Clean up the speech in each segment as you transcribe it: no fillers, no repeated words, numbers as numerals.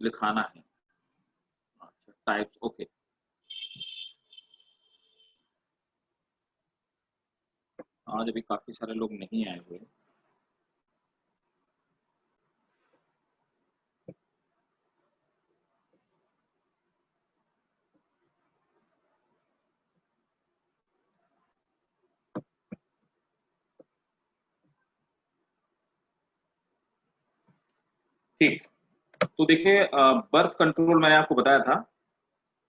लिखाना है। अच्छा, टाइप्स, ओके। आज अभी काफी सारे लोग नहीं आए हुए। ठीक, तो देखिए बर्थ कंट्रोल मैंने आपको बताया था।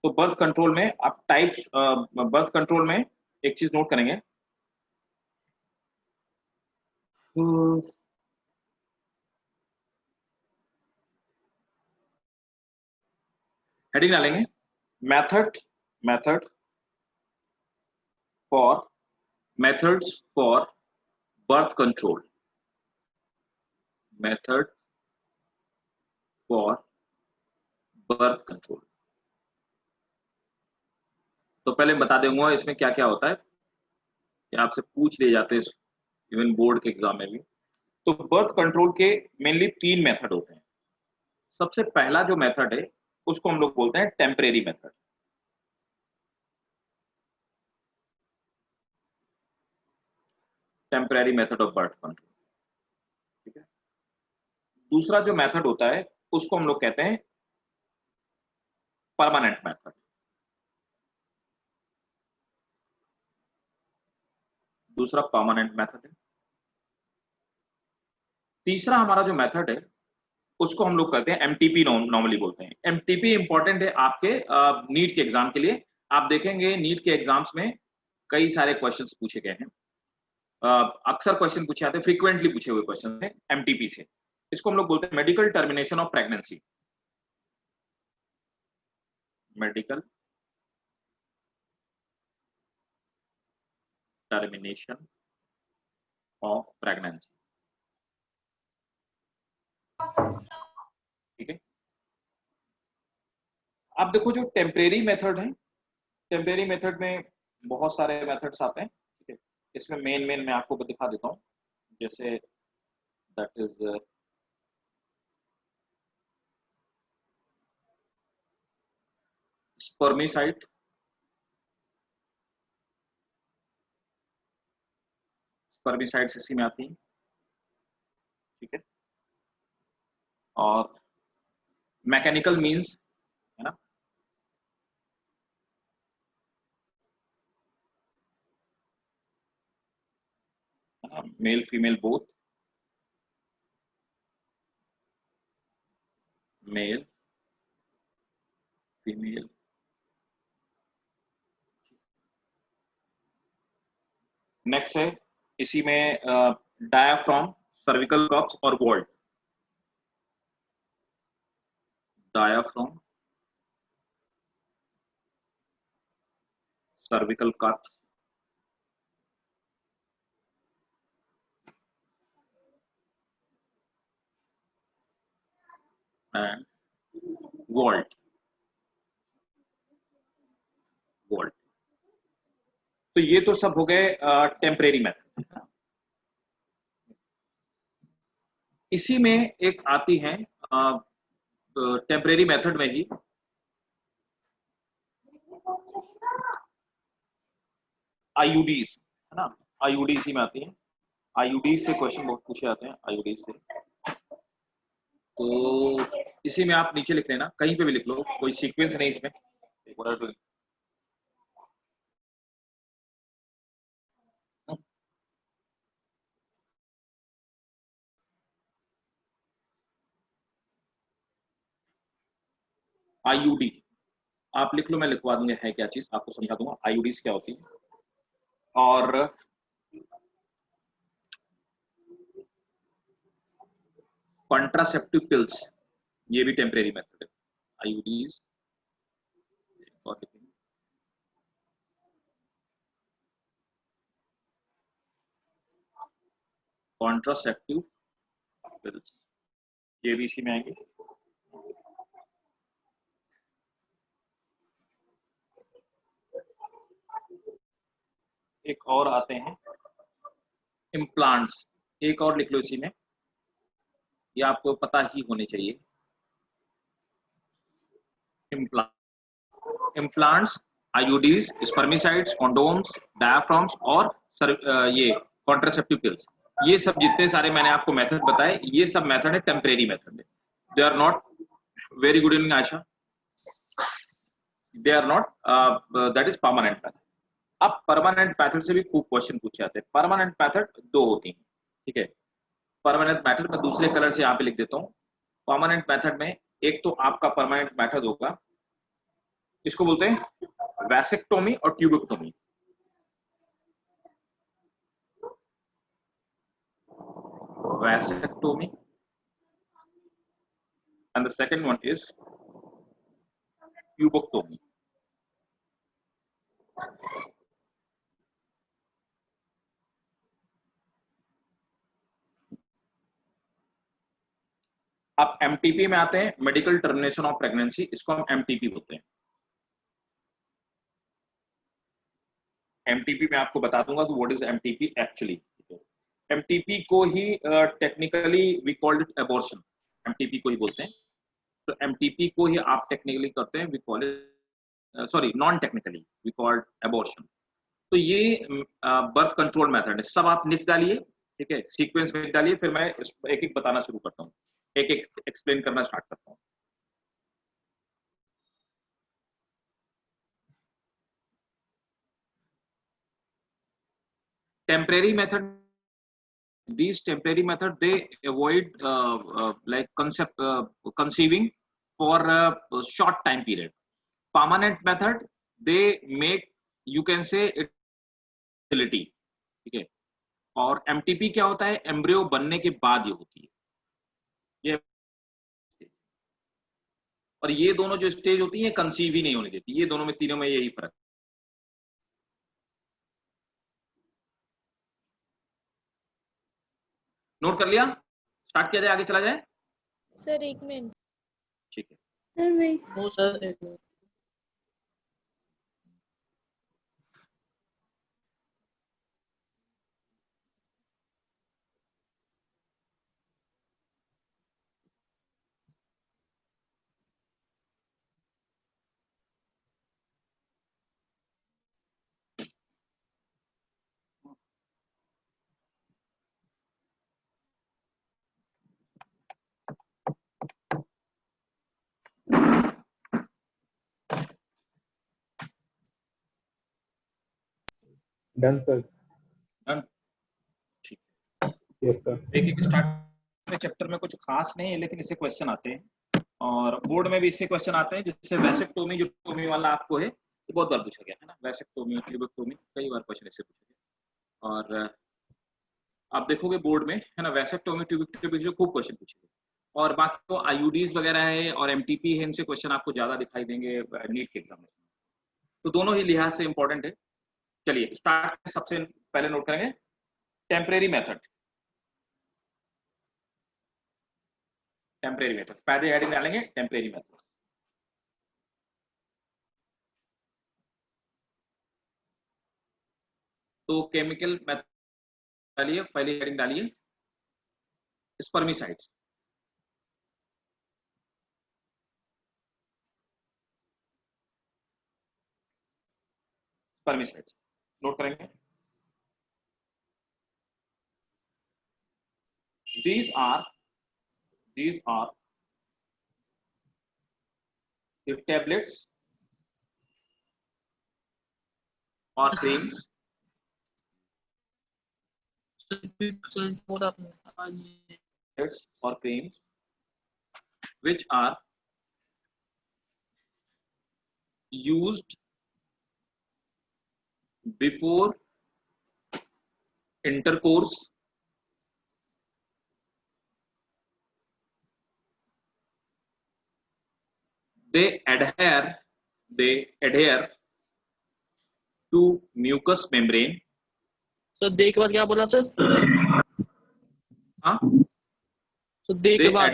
तो बर्थ कंट्रोल में आप टाइप्स, बर्थ कंट्रोल में एक चीज नोट करेंगे। हेडिंग डालेंगे method, method for, methods for birth control, method for birth control. तो पहले बता दूंगा इसमें क्या क्या होता है, कि आपसे पूछ लिए जाते हैं इवन बोर्ड के एग्जाम में भी। तो बर्थ कंट्रोल के मेनली 3 मेथड होते हैं। सबसे पहला जो मेथड है उसको हम लोग बोलते हैं temporary method. Temporary method of birth control, ठीक है। दूसरा जो मेथड होता है उसको हम लोग कहते हैं परमानेंट मेथड। दूसरा परमानेंट मेथड है। तीसरा हमारा जो मेथड है उसको हम लोग कहते हैं एमटीपी, नॉर्मली बोलते हैं। एमटीपी इंपॉर्टेंट है आपके नीट के एग्जाम के लिए। आप देखेंगे नीट के एग्जाम्स में कई सारे क्वेश्चंस पूछे गए हैं। अक्सर क्वेश्चन पूछे जाते हैं, फ्रीक्वेंटली पूछे हुए क्वेश्चन है एमटीपी से। इसको हम लोग बोलते हैं medical termination of pregnancy. Medical termination of pregnancy, ठीक है। आप देखो जो टेम्परेरी मेथड है, टेम्परेरी मेथड में बहुत सारे मेथड्स आते हैं, ठीक है। इसमें मेन मेन मैं आपको दिखा देता हूँ। जैसे दैट इज स्पर्मिसाइड, स्पर्मिसाइड्स इसी में आती हैं, ठीक है। और मैकेनिकल मींस, है ना, male female both, male female. Next है इसी में डायाफ्राम, सर्विकल कप्स और vault. Diaphragm, cervical cups and vault, vault. तो ये तो सब हो गए टेम्परेरी मेथड। इसी में एक आती है टेम्परेरी मेथड में ही आईयूडीज, है ना। आईयूडी इसी में आती है। आईयूडी से क्वेश्चन बहुत पूछे जाते हैं, आईयूडी से। तो इसी में आप नीचे लिख लेना, कहीं पे भी लिख लो, कोई सीक्वेंस नहीं इसमें। आईयूडी आप लिख लो, मैं लिखवा दूंगा है क्या चीज, आपको समझा दूंगा आईयूडीज क्या होती है। और कॉन्ट्रासेप्टिव पिल्स, ये भी टेम्परेरी मेथड है। आईयूडीज, कॉन्ट्रासेप्टिव पिल्स, ये भी इसी में आएंगे। एक और आते हैं इम्प्लांट्स, एक और लिख लो इसी में, ये आपको पता ही होने चाहिए। इम्प्लांट्स, आईयूडीज, स्पर्मिसाइड्स, कॉन्डोम्स, डायाफ्राम्स और ये कॉन्ट्रासेप्टिव पिल्स, ये सब जितने सारे मैंने आपको मेथड बताए, ये सब मेथड है temporary method, they are not very good evening Asha, they are not that is permanent method. अब परमानेंट मेथड से भी खूब क्वेश्चन पूछे जाते हैं। परमानेंट मेथड दो होती हैं, ठीक है। परमानेंट मेथड मैं दूसरे कलर से यहाँ पे लिख देता हूँ। परमानेंट मेथड में एक तो आपका परमानेंट मेथड होगा, इसको बोलते हैं वैसेक्टोमी और tubectomy. Vasectomy, and the second one is pubectomy. अब एमटीपी में आते हैं, मेडिकल टर्मिनेशन ऑफ प्रेगनेंसी, इसको हम एमटीपी बोलते हैं। एमटीपी में आपको बता दूंगा कि what is MTP actually. MTP को ही technically we called it abortion, MTP को ही बोलते हैं। तो एमटीपी को ही आप टेक्निकली करते हैं, we call it, sorry non technically we called abortion. तो ये बर्थ कंट्रोल मेथड है। सब आप लिख डालिए, ठीक है, सीक्वेंस में लिख डालिए, फिर मैं एक एक बताना शुरू करता हूँ, एक एक एक्सप्लेन करना स्टार्ट करता हूँ। Temporary method, these temporary method they avoid like conceiving for a short time period. Permanent method they make, you can say it fertility, ठीक है। और एमटीपी क्या होता है, एम्ब्रियो बनने के बाद ये होती है ये, और ये दोनों जो स्टेज होती है कंसीव ही नहीं होने देती, ये दोनों में, तीनों में यही फर्क। नोट कर लिया, स्टार्ट किया जाए, आगे चला जाए। सर एक मिनट, ठीक है सर मैं नो सर एक मिनट। Done sir. डन, ठीक यस सर। एक एक स्टार्ट में चैप्टर में कुछ खास नहीं है, लेकिन इससे क्वेश्चन आते हैं और बोर्ड में भी इससे क्वेश्चन आते हैं। जिससे वैसेक्टोमी, जो टोमी वाला आपको है, ये बहुत बार पूछा गया है ना, वैसेक्टोमी और ट्यूबेक्टोमी, कई बार क्वेश्चन इससे पूछा गया। और आप देखोगे बोर्ड में, है ना, वैसेक्टोमी ट्यूबेक्टोमी से खूब क्वेश्चन पूछे गए। और बाकी तो आईयूडीज वगैरह है और एमटीपी है, इनसे क्वेश्चन आपको ज्यादा दिखाई देंगे नीट के एग्जाम में। तो दोनों ही लिहाज से इंपॉर्टेंट है। चलिए स्टार्ट, सबसे पहले नोट करेंगे टेम्परेरी मेथड। टेम्परेरी मेथड पहले हेडिंग डालेंगे, टेम्परेरी मेथड। तो केमिकल मेथड डालिए, पहली हेडिंग डालिए स्पर्मिसाइड्स। स्पर्मिसाइड्स नोट करेंगे। these are the tablets or creams or creams which are used before intercourse they adhere to mucous membrane। Sir they के बाद क्या बोला सर? हाँ, तो दे के बाद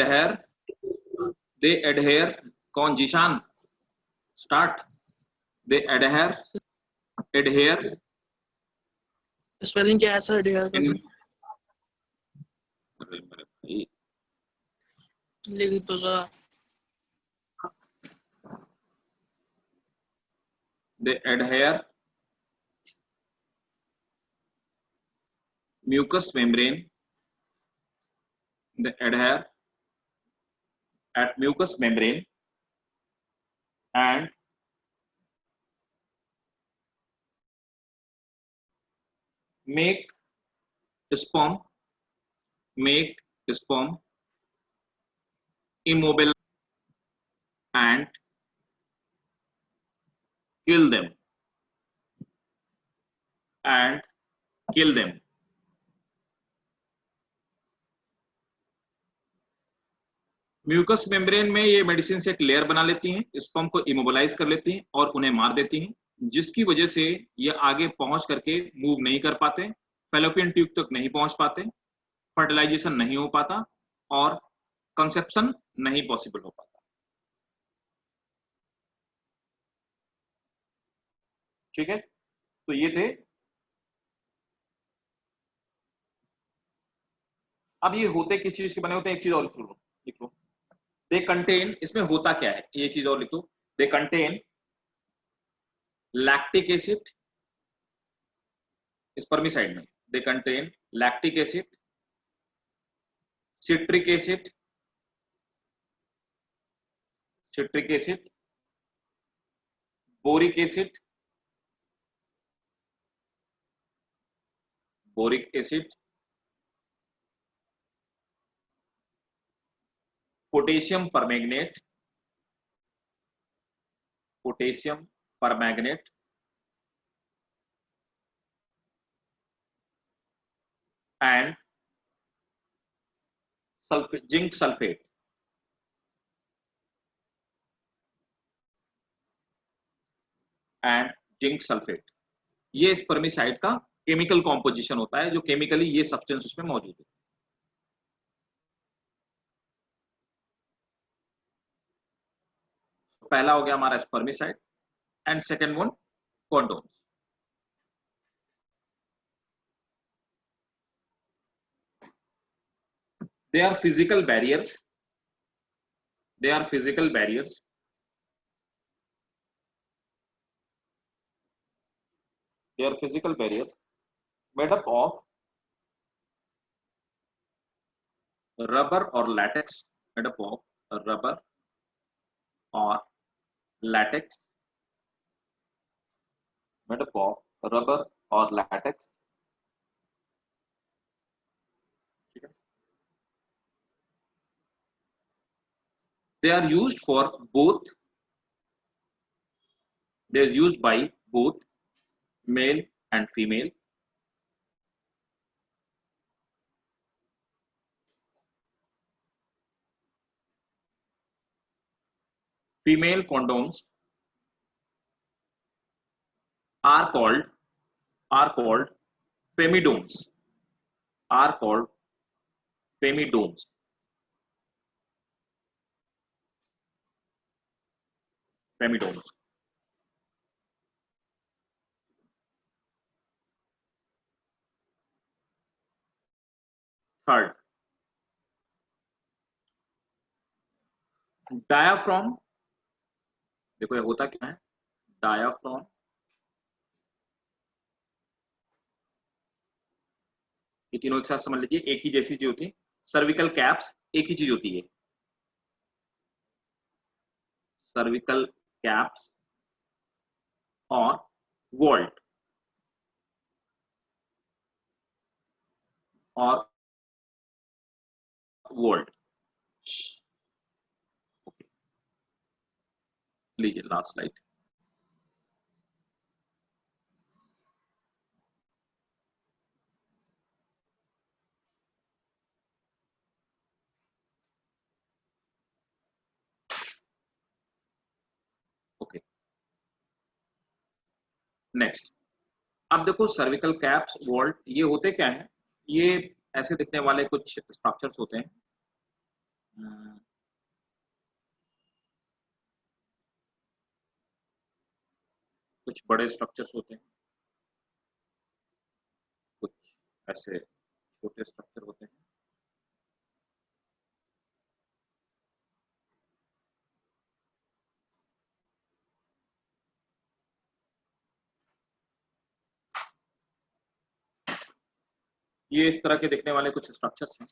they adhere, कौन, Zeeshan, start. they adhere spelling क्या है सर? adhere का लिख तो sir. they adhere mucous membrane, they adhere at mucous membrane and make sperm immobile and kill them mucus membrane में ये मेडिसिन से एक लेयर बना लेती हैं, स्पर्म को इमोबिलाइज कर लेती हैं और उन्हें मार देती हैं, जिसकी वजह से ये आगे पहुंच करके मूव नहीं कर पाते, फैलोपियन ट्यूब तक नहीं पहुंच पाते, फर्टिलाइजेशन नहीं हो पाता और कंसेप्शन नहीं पॉसिबल हो पाता। ठीक है, तो ये थे। अब ये होते किस चीज के बने होते हैं, एक चीज और लिख लो। दे कंटेन, इसमें होता क्या है ये चीज और लिख दो। They contain lactic acid, spermicide में they contain lactic acid, citric acid, boric acid, potassium permanganate and zinc sulphate. ये स्पर्मिसाइड का केमिकल कॉम्पोजिशन होता है, जो केमिकली ये सब्सटेंस उसमें मौजूद है। पहला हो गया हमारा spermicide and second one condoms. They are physical barriers made up of rubber or latex, they are used by both male and female. Female condoms are called femidomes. Third, diaphragm. देखो ये होता क्या है, डायाफ्राम ये तीनों एक साथ समझ लीजिए, एक ही जैसी चीज होती है। सर्विकल कैप्स एक ही चीज होती है, सर्विकल कैप्स और वॉल्ट लीजिए लास्ट स्लाइड। Okay, next. अब देखो सर्विकल कैप्स, वॉल्ट, ये होते क्या है, ये ऐसे दिखने वाले कुछ स्ट्रक्चर्स होते हैं। कुछ बड़े स्ट्रक्चर्स होते हैं, कुछ ऐसे छोटे स्ट्रक्चर होते हैं। ये इस तरह के दिखने वाले कुछ स्ट्रक्चर्स हैं।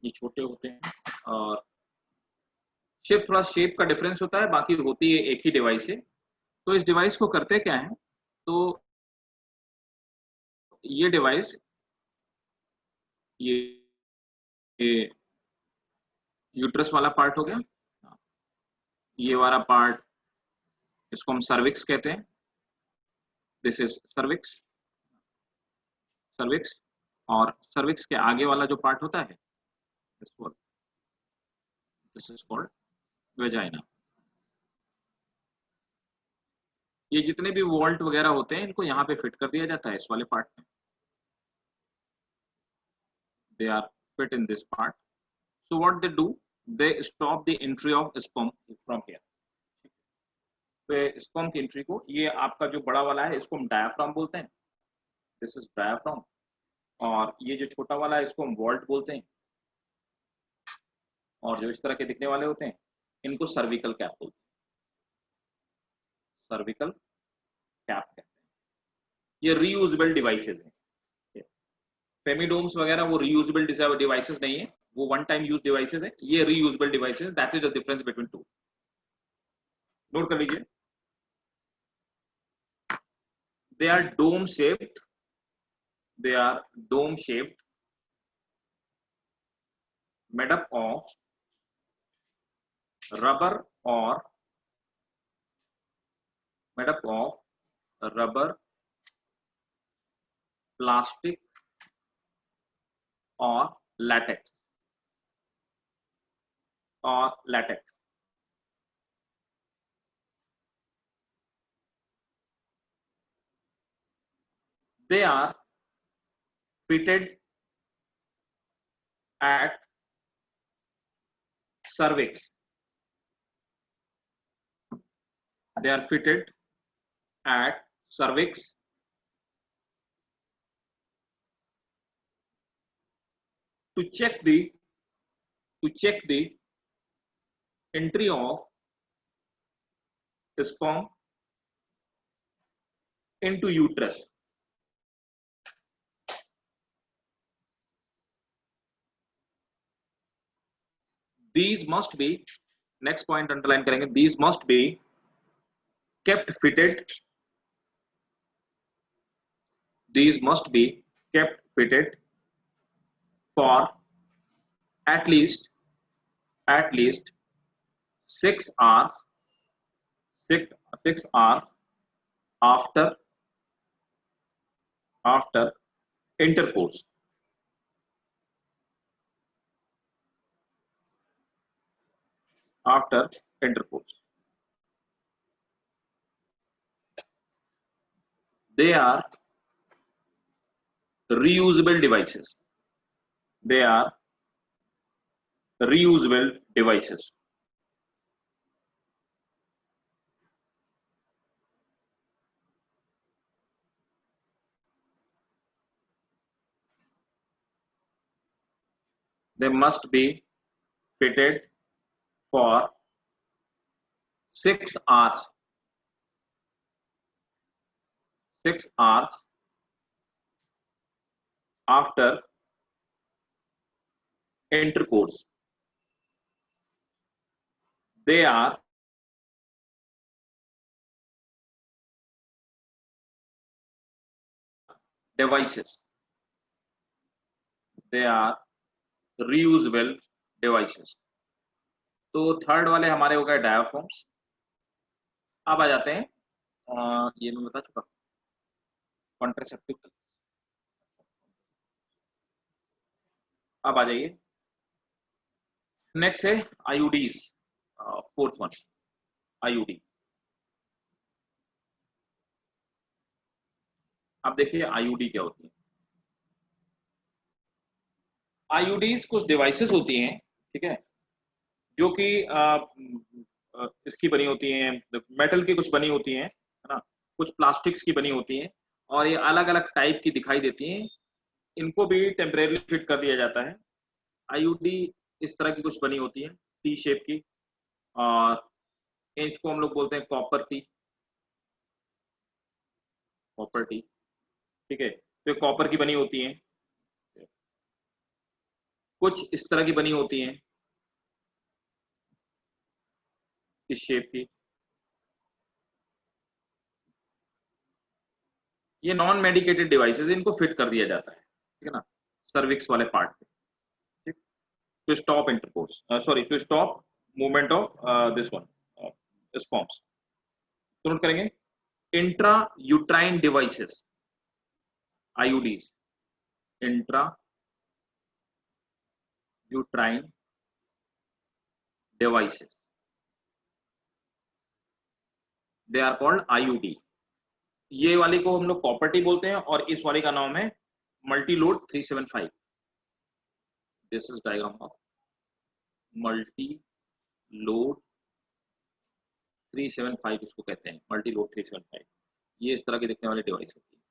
ये छोटे होते हैं और शेप, थोड़ा शेप का डिफरेंस होता है, बाकी होती है एक ही डिवाइस है। तो इस डिवाइस को करते क्या है, तो ये डिवाइस, ये यूट्रस वाला पार्ट हो गया, ये वाला पार्ट इसको हम सर्विक्स कहते हैं, दिस इज सर्विक्स, सर्विक्स। और सर्विक्स के आगे वाला जो पार्ट होता है दिस इज कॉल्ड वेजाइना। ये जितने भी वॉल्ट वगैरह होते हैं इनको यहाँ पे फिट कर दिया जाता है इस वाले पार्ट में, they are fit in this part. So what they do, they stop the entry of sperm from here. तो स्पर्म की एंट्री को, ये आपका जो बड़ा वाला है इसको हम डायाफ्राम बोलते हैं, दिस इज डायाफ्राम। और ये जो छोटा वाला है इसको हम वॉल्ट बोलते हैं, और जो इस तरह के दिखने वाले होते हैं इनको सर्विकल कैप बोलते हैं, सर्विकल कैप कहते हैं। ये रीयूजेबल डिवाइसेस हैं। फेमिडोम्स वगैरह वो रीयूजेबल डिवाइसेस नहीं है, वो वन टाइम यूज डिवाइसेस है, ये reusable devices, that is the difference between two. Note कर लीजिए, they are dome shaped, they are dome shaped, made up of rubber or made up of rubber, plastic or latex or latex. They are fitted at cervix. They are fitted at cervix to check the entry of sperm into uterus. These must be, next point underline करेंगे, these must be kept fitted, these must be kept fitted for at least 6 hours, 6 hours after intercourse. After intercourse, they are reusable devices. They are reusable devices. They must be fitted for 6 hours. 6 hours after intercourse. They are devices. They are reusable devices. तो third वाले हमारे हो गए डायाफ्राम्स। अब आ जाते हैं, ये मैं बता चुका, कॉन्ट्रासेप्टिव। अब आ जाइए, नेक्स्ट है आईयूडीज, फोर्थ वन आईयूडी। अब देखिए आईयूडी क्या होती है। आईयूडीज कुछ डिवाइसेस होती हैं, ठीक है, जो कि इसकी बनी होती हैं, मेटल की कुछ बनी होती हैं, है ना, कुछ प्लास्टिक्स की बनी होती हैं, और ये अलग अलग टाइप की दिखाई देती हैं। इनको भी टेम्परेरी फिट कर दिया जाता है। आईयूडी इस तरह की कुछ बनी होती है, टी शेप की, और इसको हम लोग बोलते हैं कॉपर टी। कॉपर टी, ठीक है। तो कॉपर की बनी होती हैं, कुछ इस तरह की बनी होती हैं, इस शेप की। ये नॉन मेडिकेटेड डिवाइसेस, इनको फिट कर दिया जाता है, ठीक है ना, सर्विक्स वाले पार्ट पे, ठीक, to stop intercourse, sorry, to stop movement of this one sperms. तो नोट करेंगे, intra uterine devices, IUDs, intra uterine devices, they are called IUD। ये वाली को हम लोग कॉपर टी बोलते हैं और इस वाले का नाम है multi load 375। This is diagram of multi load 375, इसको कहते हैं मल्टी लोड 375। ये इस तरह की दिखने वाली डिवाइस होती है।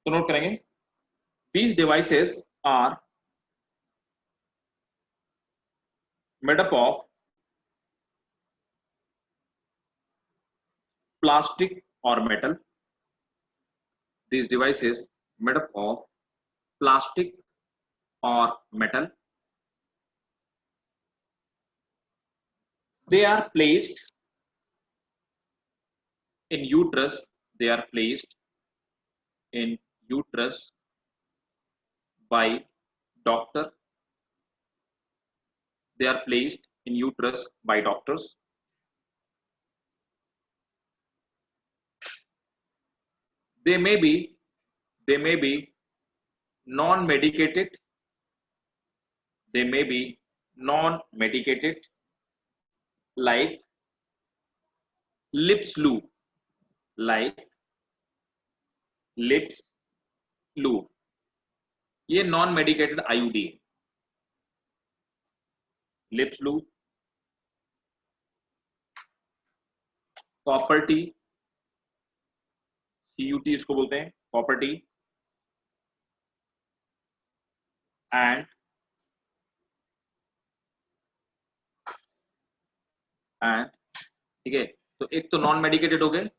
तो नोट करेंगे, these devices are made up of plastic or metal. These devices made up of plastic or metal. They are placed in uterus. They are placed in uterus by doctor. They are placed in uterus by doctors. They may be non-medicated. They may be non-medicated, like lips lube, like lips lube. ये non medicated IUD है। Lips lube, copper T, CUT इसको बोलते हैं, copper T, and ठीक है। तो एक तो नॉन मेडिकेटेड हो गए,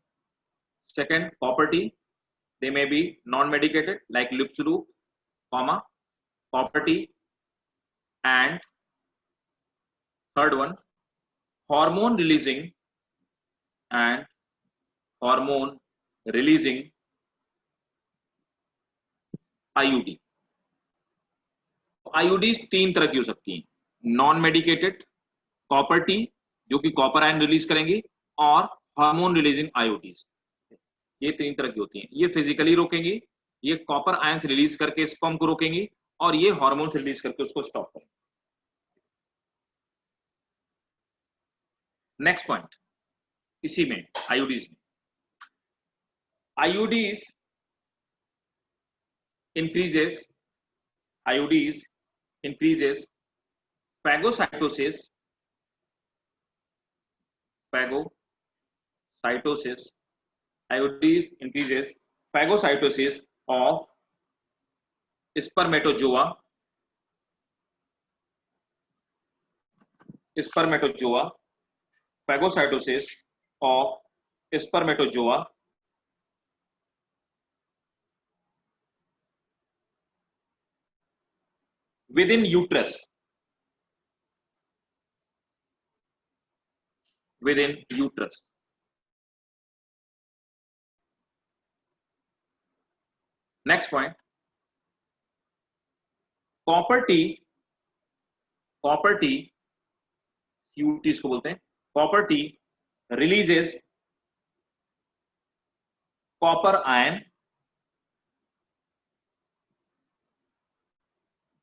second copper T, they may be non medicated like lips lube, comma copper T, and third one hormone releasing and hormone releasing IUD। IUDs तीन तरह की हो सकती हैं, नॉन मेडिकेटेड, कॉपर टी जो कि कॉपर आयन रिलीज करेंगी, और हार्मोन रिलीजिंग IUDs। ये तीन तरह की होती हैं। ये फिजिकली रोकेंगी, ये कॉपर आयंस रिलीज करके स्पर्म को रोकेंगी, और ये हार्मोन रिलीज करके उसको स्टॉप करेंगे। नेक्स्ट पॉइंट इसी में IUDs में, IUDs increases phagocytosis IUDs increases phagocytosis of spermatozoa phagocytosis of spermatozoa within uterus, next point, copper tea CUT इसको बोलते हैं, copper tea releases copper ion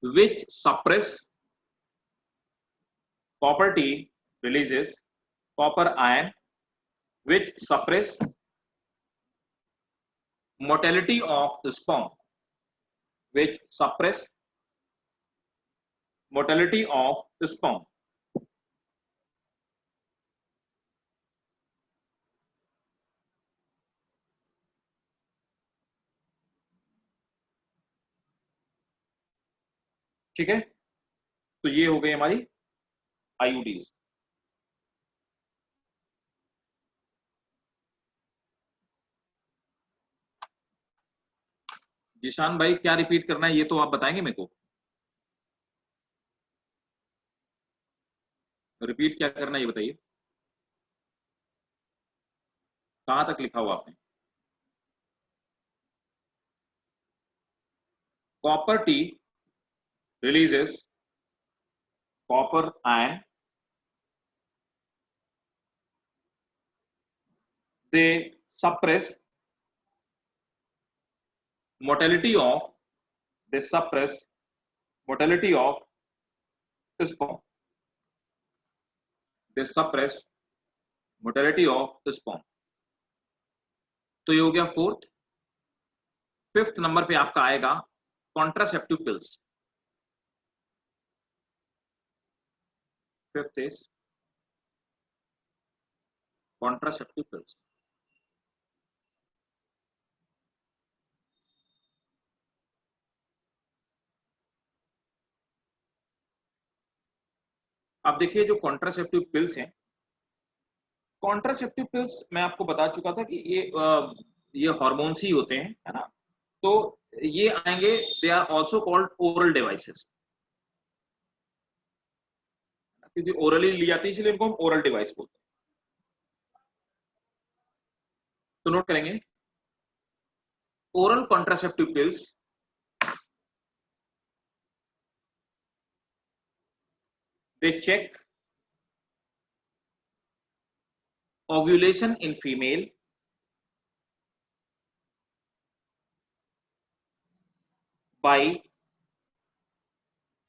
which suppress copper tea releases copper ion which suppress motility of the sperm, which suppress motility of the sperm. ठीक है, तो ये हो गई हमारी IUDs। जिशान भाई क्या रिपीट करना है ये तो आप बताएंगे मेरे को, रिपीट क्या करना है ये बताइए, कहां तक लिखा हुआ आपने? Copper T releases copper ion, they suppress motility of, they suppress motility of sperm, they suppress motility of sperm. तो ये हो गया फोर्थ। फिफ्थ नंबर पे आपका आएगा contraceptive pills. Fifth is contraceptive pills. आप देखिए जो कॉन्ट्रासेप्टिव पिल्स हैं, कॉन्ट्रासेप्टिव पिल्स मैं आपको बता चुका था कि ये हार्मोन्स ही होते हैं, है ना। तो ये आएंगे, they are also called oral devices, क्योंकि ओरली ली जाती है इसलिए इनको हम ओरल डिवाइस बोलते हैं। तो नोट करेंगे, oral contraceptive pills they check ovulation in female by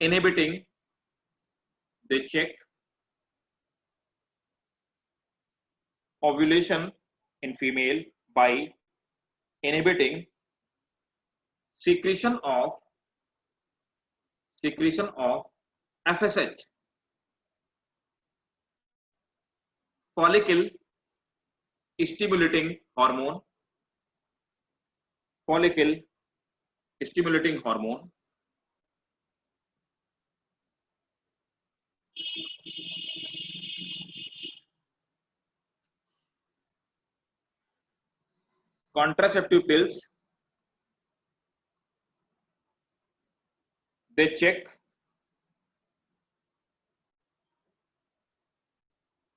inhibiting, they check ovulation in female by inhibiting secretion of FSH, follicle stimulating hormone, follicle stimulating hormone, contraceptive pills, they check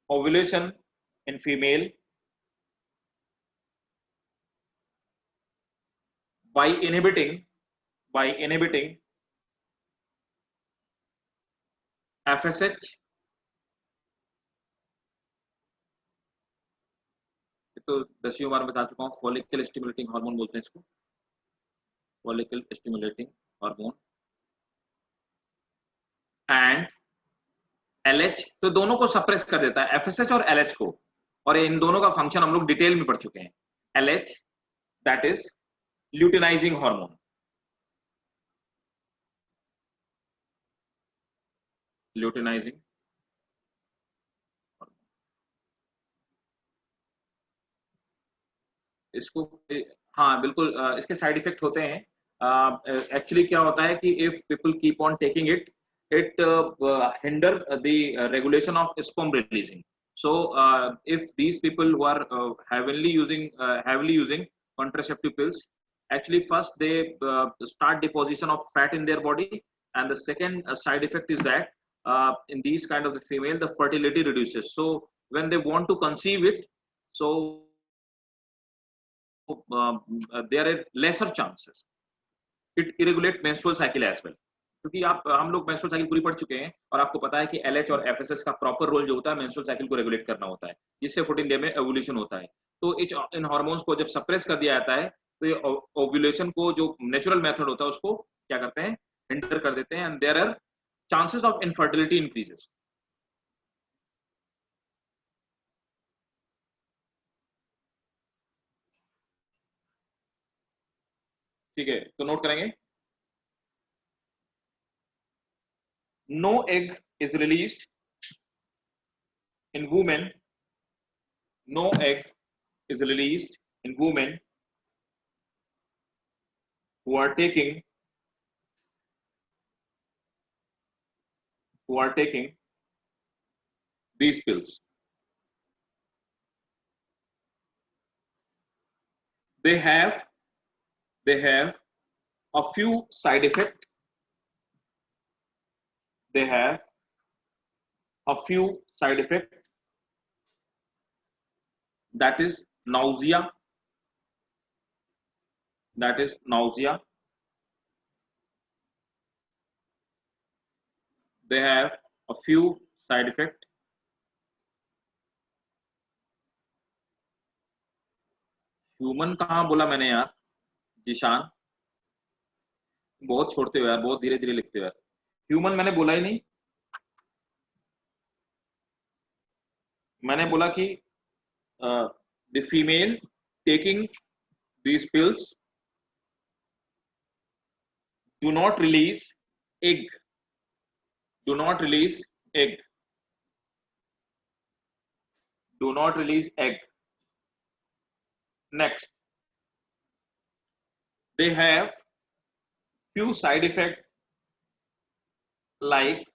ovulation in female by inhibiting FSH, तो 10वीं बार बता चुका हूँ, follicle stimulating hormone बोलते हैं इसको, follicle stimulating hormone and LH, तो दोनों को सप्रेस कर देता है, FSH और LH को, और इन दोनों का फंक्शन हम लोग डिटेल में पढ़ चुके हैं। LH that is luteinizing hormone, luteinising, इसको हाँ बिल्कुल, इसके साइड इफेक्ट होते हैं। एक्चुअली क्या होता है कि if people keep on taking it, it hinder the regulation of sperm releasing. So if these people who are heavily using contraceptive pills, actually first they start deposition of fat in their body, and the second side effect is that in these kind of the female, the fertility reduces. So when they want to conceive it, so there are lesser chances. It irregulate menstrual cycle as well, क्योंकि हम लोग menstrual cycle पूरी पढ़ चुके हैं और आपको पता है कि LH और FSH का प्रॉपर रोल जो होता है मेंस्ट्रुअल साइकिल को रेगुलेट करना होता है, जिससे 14 डे में एवोल्यूशन होता है। तो इन हार्मोन्स को जब सप्रेस कर दिया जाता है तो ये ओव्यूलेशन को जो नेचुरल मेथड होता है उसको क्या करते हैं, हिंडर कर देते हैं, and there are chances of infertility increases. ठीक है, तो नोट करेंगे, no egg is released in women, no egg is released in women who are taking these pills. They have a few side effects. They have a few side effects, that is nausea. That is nausea. They have a few side effects. Human कहाँ बोला मैंने यार, जिशान बहुत छोड़ते हो यार, बहुत धीरे धीरे लिखते हो यार। ह्यूमन मैंने बोला ही नहीं, मैंने बोला कि the female taking these pills do not release egg, do not release egg, do not release egg. Next, they have few side effects like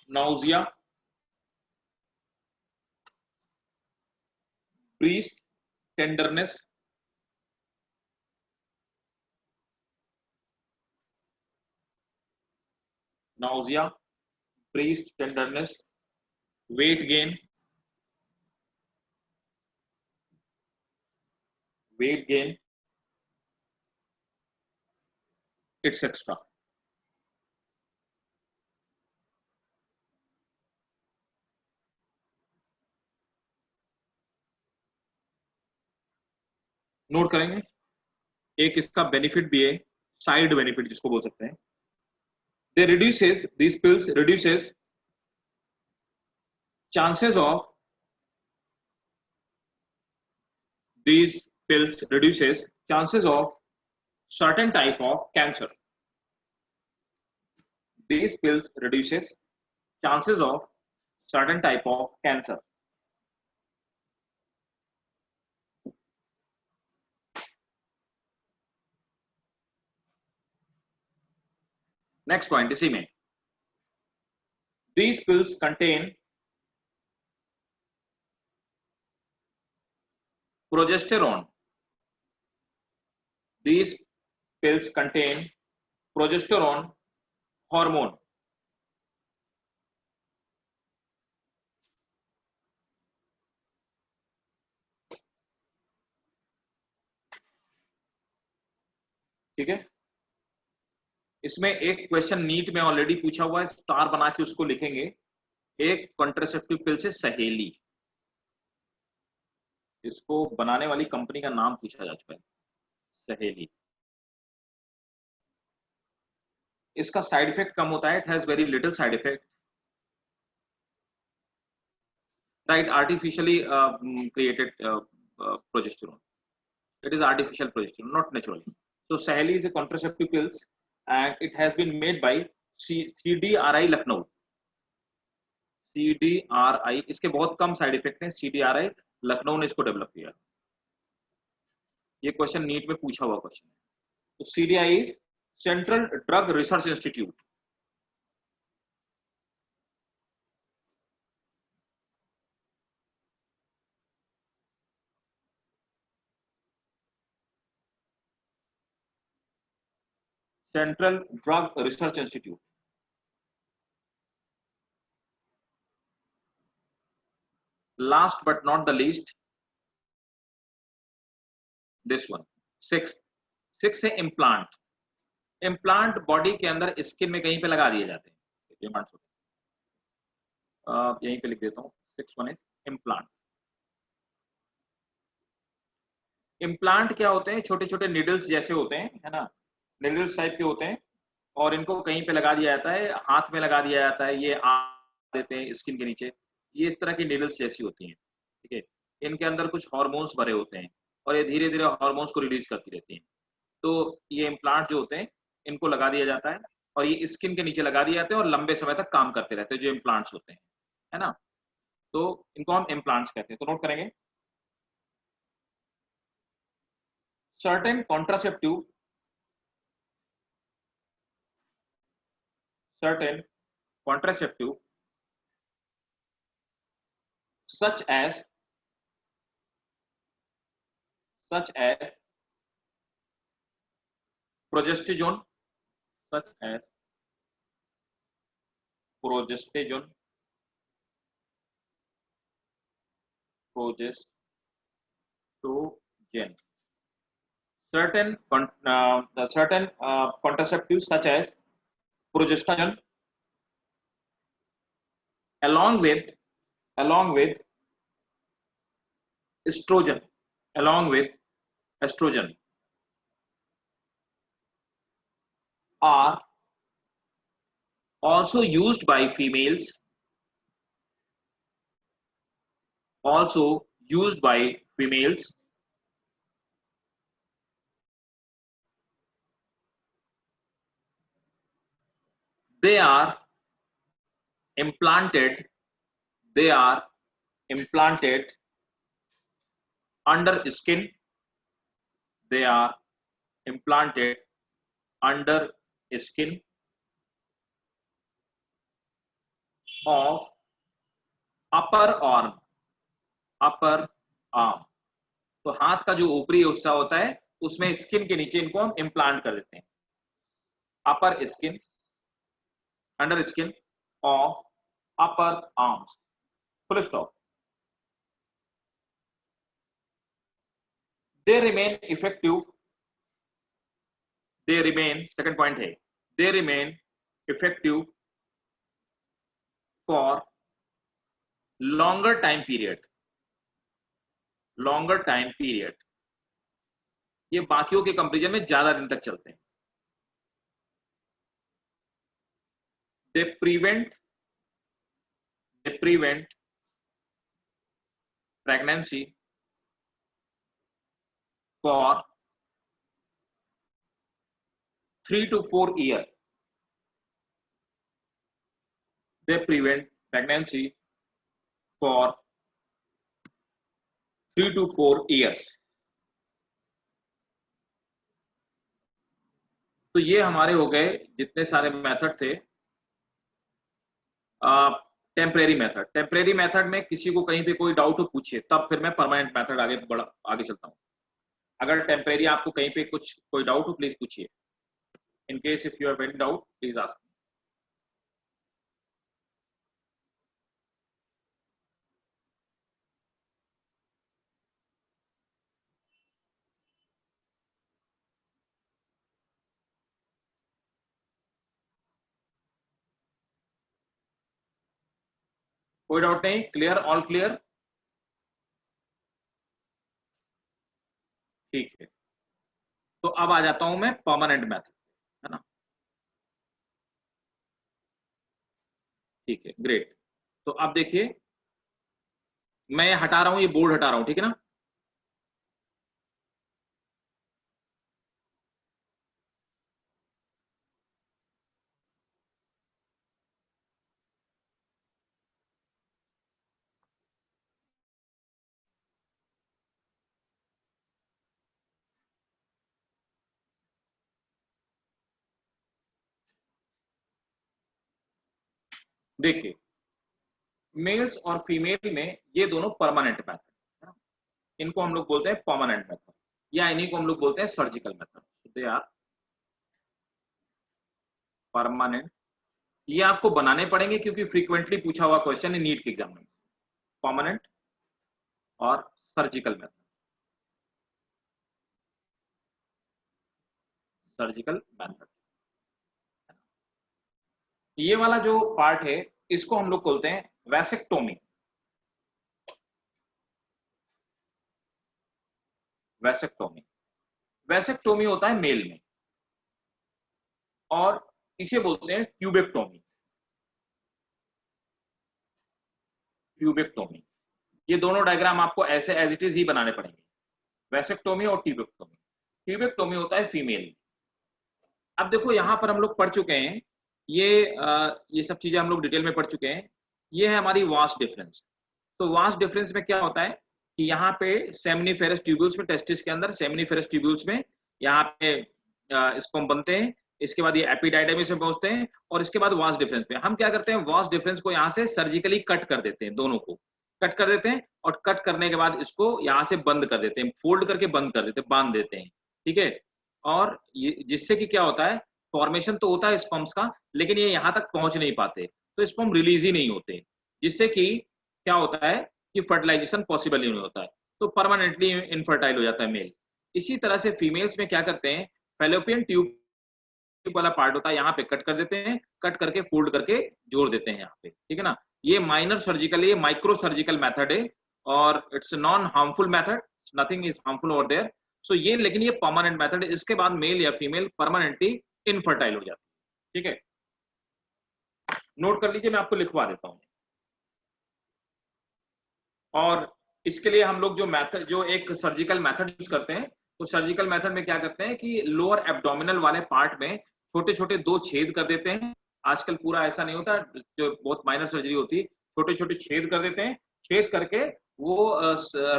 nausea, breast tenderness, nausea, breast tenderness, weight gain, etc. Note करेंगे। एक इसका benefit भी है, side benefit जिसको बोल सकते हैं। They reduces, these pills reduces chances of, these pills reduces chances of certain type of cancer. These pills reduces chances of certain type of cancer. Next point इसी में, these pills contain progesterone. These pills contain progesterone hormone. ठीक है, इसमें एक question NEET में already पूछा हुआ है, स्टार बना के उसको लिखेंगे। एक कॉन्ट्रासेप्टिव पिल से सहेली, इसको बनाने वाली कंपनी का नाम पूछा जा चुका है, सहेली। इसका साइड इफेक्ट कम होता है, it has very little side effect, right. Artificially created progesterone, it is artificial progesterone, not natural. So Saheli is a contraceptive pills and it has been made by CDRI Lucknow. CDRI, इसके बहुत कम side effect हैं, CDRI Lucknow ने इसको develop किया। ये question NEET में पूछा हुआ क्वेश्चन है। तो CDRI is central drug research institute. Central Drug Research Institute. Last but not the least, this one, six है इम्प्लांट। इम्प्लांट बॉडी के अंदर स्किन में कहीं पे लगा दिए जाते हैं, यहीं पे लिख देता हूँ। 6 1 is इम्प्लांट। इम्प्लांट क्या होते हैं? छोटे छोटे नीडल्स जैसे होते हैं, है ना, नीडल्स टाइप के होते हैं, और इनको कहीं पे लगा दिया जाता है, हाथ में लगा दिया जाता है, ये आ देते हैं स्किन के नीचे। ये इस तरह की नीडल्स जैसी होती हैं, ठीक है। इनके अंदर कुछ हार्मोन्स भरे होते हैं और ये धीरे धीरे हार्मोन्स को रिलीज करती रहती हैं। तो ये इम्प्लांट जो होते हैं, इनको लगा दिया जाता है और ये स्किन के नीचे लगा दिए जाते हैं और लंबे समय तक काम करते रहते हैं, जो इम्प्लांट्स होते हैं, है ना। तो इनको हम इम्प्लांट्स कहते हैं। तो नोट करेंगे, certain contraceptive such as progesterone such as progesterone, certain contraceptives such as progesterone along with estrogen are also used by females, they are implanted under skin, of upper arm. तो हाथ का जो ऊपरी हिस्सा होता है उसमें स्किन के नीचे इनको हम इम्प्लांट कर देते हैं. Upper skin, under skin of upper arms. Full stop. They remain effective. Second point है, they remain effective for longer time period. ये बाकियों के कंपैरिजन में ज्यादा दिन तक चलते हैं. They prevent pregnancy for 3 to 4 years. They prevent pregnancy for 3 to 4 years. तो ये हमारे हो गए जितने सारे मेथड थे. टेम्परेरी मेथड में किसी को कहीं पे कोई डाउट हो पूछिए, तब फिर मैं परमानेंट मेथड आगे चलता हूँ. अगर टेम्परेरी आपको कहीं पे कोई डाउट हो प्लीज पूछिए. In case if you have any doubt please ask. कोई डाउट नहीं? क्लियर? All clear? ठीक है. तो अब आ जाता हूं मैं परमानेंट मेथड, है ना. ठीक है, ग्रेट. तो अब देखिए मैं हटा रहा हूं, ये बोर्ड हटा रहा हूं, ठीक है ना. देखिए मेल्स और फीमेल में ये दोनों परमानेंट मेथड है ना. इनको हम लोग बोलते हैं परमानेंट मेथड, या इन्हीं को हम लोग बोलते हैं surgical method. They are permanent. ये आपको बनाने पड़ेंगे क्योंकि फ्रीक्वेंटली पूछा हुआ क्वेश्चन है नीट के एग्जाम में. परमानेंट और सर्जिकल मेथड. ये वाला जो पार्ट है इसको हम लोग बोलते हैं वैसेक्टोमी. वैसेक्टोमी होता है मेल में, और इसे बोलते हैं ट्यूबेक्टोमी. ये दोनों डायग्राम आपको ऐसे एज इट इज ही बनाने पड़ेंगे. वैसेक्टोमी और ट्यूबेक्टोमी होता है फीमेल. अब देखो यहां पर हम लोग पढ़ चुके हैं, ये सब चीजें हम लोग डिटेल में पढ़ चुके हैं. ये है हमारी वास्ट डिफरेंस. तो वास्ट डिफरेंस में क्या होता है कि यहाँ पे सेमिनिफेरस ट्यूब्यूल्स में, टेस्टिस के अंदर सेमिनिफेरस ट्यूब्यूल्स में यहाँ पे स्पर्म बनते हैं. इसके बाद ये एपिडाइडमिस में पहुंचते हैं, और इसके बाद वास्ट डिफरेंस पे हम क्या करते हैं, वास्ट डिफरेंस को यहाँ से सर्जिकली कट कर देते हैं. दोनों को कट कर देते हैं, और कट करने के बाद इसको यहाँ से बंद कर देते हैं, फोल्ड करके बंद कर देते हैं, बांध देते हैं. ठीक है. और ये जिससे कि क्या होता है, फॉर्मेशन तो होता है स्पर्म्स का, लेकिन ये यहाँ तक पहुंच नहीं पाते, तो स्पर्म रिलीज ही नहीं होते, जिससे कि क्या होता है कि फर्टिलाइजेशन पॉसिबल ही नहीं होता है, तो परमानेंटली इनफर्टाइल हो जाता है मेल। इसी तरह से फीमेल्स में क्या करते हैं, फेलोपियन ट्यूब वाला पार्ट होता है, यहाँ पे कट कर देते हैं, कट करके फोल्ड करके जोड़ देते हैं यहाँ पे, ठीक है ना। ये माइनर सर्जिकल, ये माइक्रो सर्जिकल मेथड है, और it's non harmful method, nothing is harmful over there. So ये, लेकिन ये परमानेंट मेथड है, इसके बाद मेल या फीमेल परमानेंटली इनफर्टाइल हो जाती है, ठीक है। नोट कर लीजिए, मैं आपको लिखवा देता हूँ। और इसके लिए हम लोग जो मेथड, जो एक सर्जिकल मेथड यूज करते हैं, तो सर्जिकल मेथड में क्या करते हैं कि लोअर एब्डोमिनल वाले पार्ट में छोटे छोटे 2 छेद कर देते हैं। आजकल पूरा ऐसा नहीं होता, जो बहुत माइनर सर्जरी होती है, छोटे छोटे छेद कर देते हैं, छेद करके वो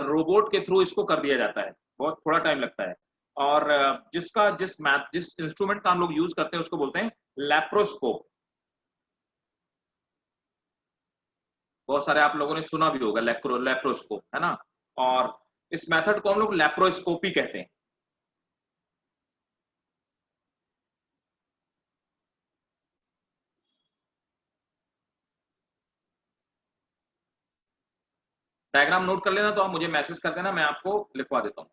रोबोट के थ्रू इसको कर दिया जाता है, बहुत थोड़ा टाइम लगता है। और जिस इंस्ट्रूमेंट का हम लोग यूज करते हैं उसको बोलते हैं लैप्रोस्कोप। बहुत सारे आप लोगों ने सुना भी होगा लैप्रोस्कोप, है ना। और इस मेथड को हम लोग लैप्रोस्कोपी कहते हैं। डायग्राम नोट कर लेना, तो आप मुझे मैसेज कर देना, मैं आपको लिखवा देता हूँ।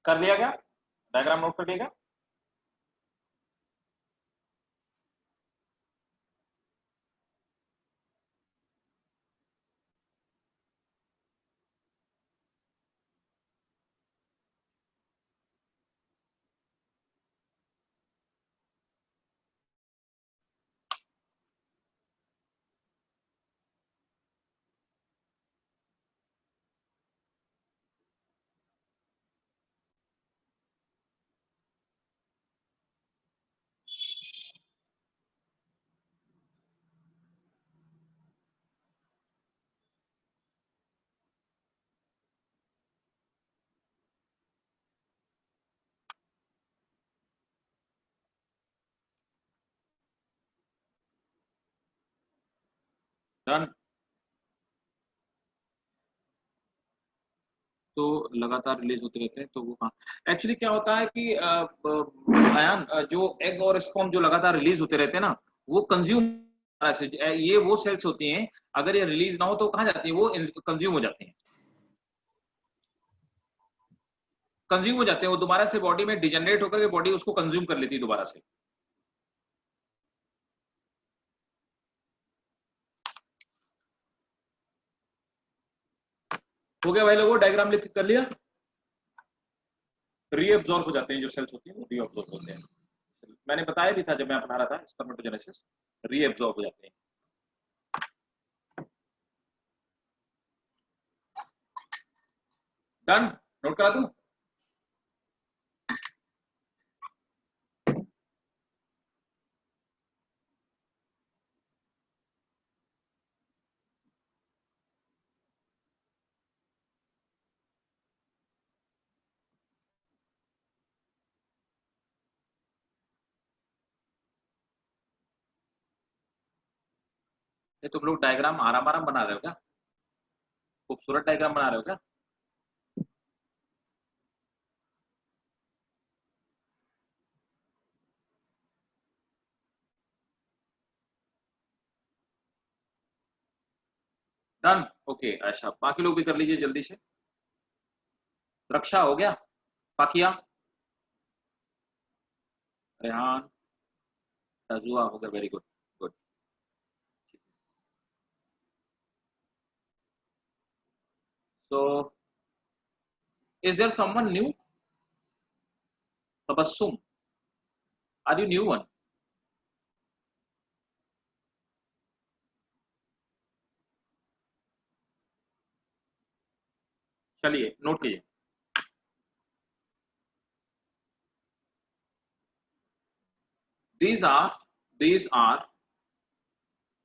कर लिया क्या? डायग्राम नोट कर लिया? डन। तो लगातार रिलीज होते रहते हैं, तो वो हाँ, एक्चुअली क्या होता है कि अयान, जो एग और स्पर्म जो लगातार रिलीज होते रहते हैं ना, वो कंज्यूम, ये वो सेल्स होती हैं, अगर ये रिलीज ना हो तो कहाँ जाती है, वो कंज्यूम हो जाती हैं, कंज्यूम हो जाते हैं, वो दोबारा से बॉडी में डिजेनरेट होकर के बॉडी उसको कंज्यूम कर लेती है दोबारा से। हो गया भाई लोगों, डायग्राम लिख कर लिया? रीअब्सॉर्ब हो जाते हैं जो सेल्स होती हैं, वो रीअब्सॉर्ब होते हैं। मैंने बताया भी था जब मैं पढ़ा रहा था स्पर्मेटोजेनेसिस, रीअब्सॉर्ब हो जाते हैं। डन। नोट करा दूं? ये तुम लोग डायग्राम आराम आराम बना रहे हो क्या? खूबसूरत डायग्राम बना रहे हो क्या? डन। ओके, अच्छा बाकी लोग भी कर लीजिए जल्दी से। रक्षा हो गया? पाकिया, रेहान, तजुआ हो गया, very good, good. So is there someone new? Tabassum, are you new one? चलिए नोट कीजिए। these are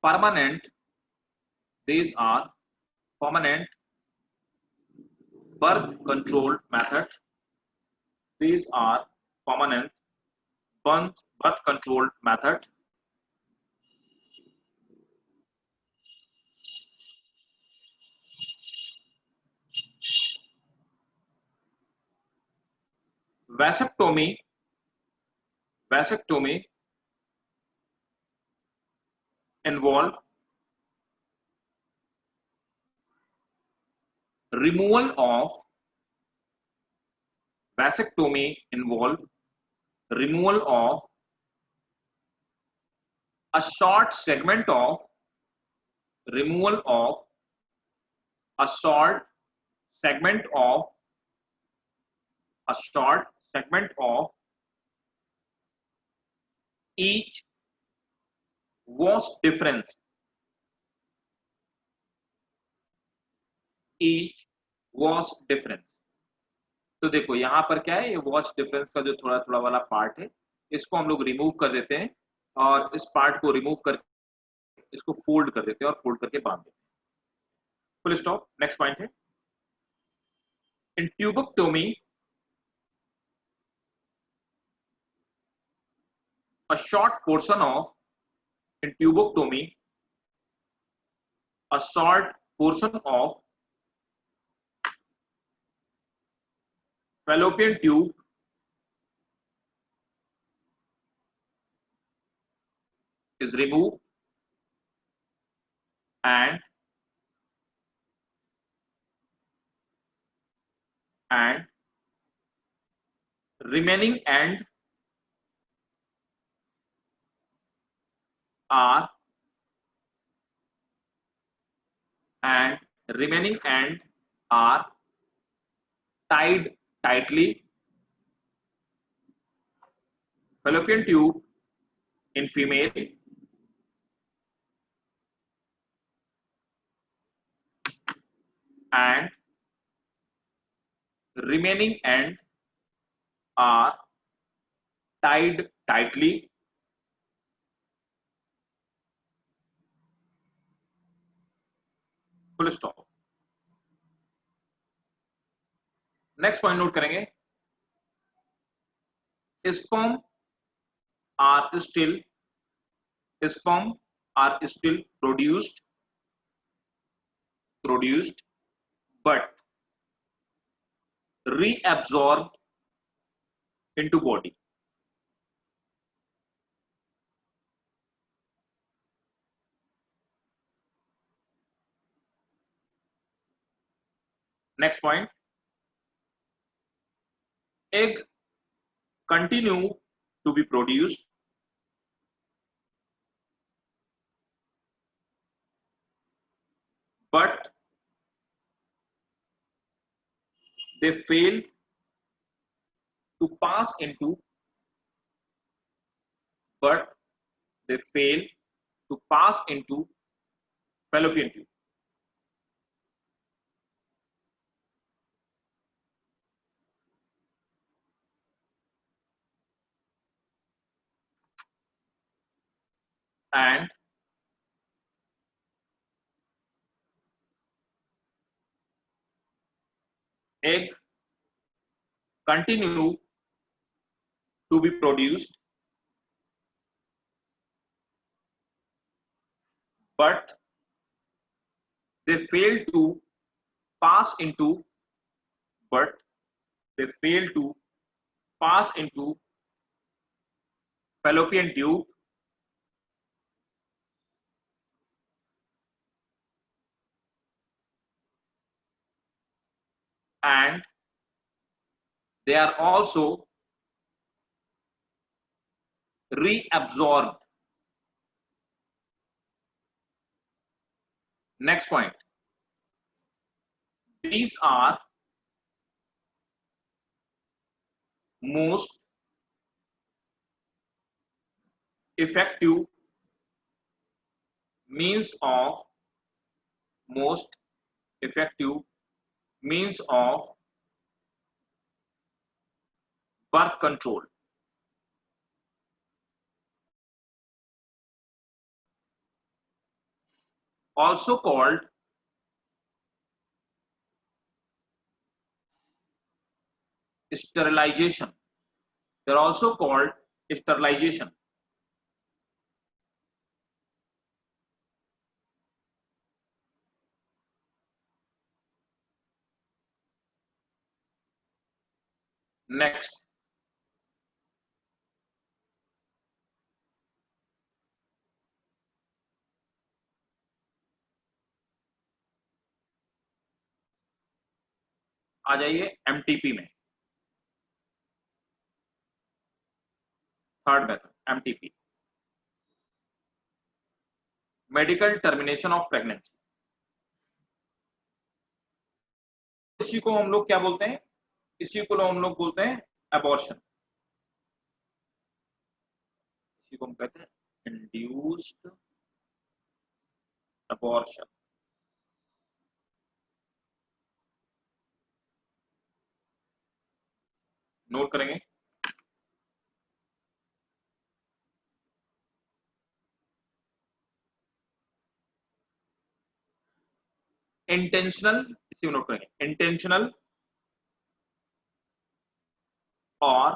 permanent these are permanent birth control method. These are permanent birth control method. Vasectomy involve removal of vasectomy involve removal of a short segment of removal of a short segment of a short segment of each was difference each was difference। तो देखो यहां पर क्या है, ये watch difference का जो थोड़ा थोड़ा वाला पार्ट है इसको हम लोग रिमूव कर देते हैं और इस पार्ट को रिमूव करके इसको फोल्ड कर देते हैं और फोल्ड करके बांध देते हैं। Full stop. नेक्स्ट पॉइंट है इन ट्यूबोक्टोमी a short portion of in tubectomy a short portion of fallopian tube is removed and remaining end are tied tightly. Fallopian tube in female and remaining end are tied tightly. Full stop. Next point note करेंगे sperm are still produced but reabsorbed into body। next point egg continue to be produced but they fail to pass into fallopian tube। and egg continue to be produced but they fail to pass into fallopian tube and they are also reabsorbed। next point these are most effective means of means of birth control. Also called sterilization. They're also called sterilization. Next, आ जाइए MTP में। Third method MTP, medical termination of pregnancy. इसी को हम लोग क्या बोलते हैं? इसी को हम लोग बोलते हैं अबॉर्शन। इसी को हम कहते हैं इंड्यूस्ड अबॉर्शन। नोट करेंगे। इंटेंशनल, इसी को नोट करेंगे, इंटेंशनल और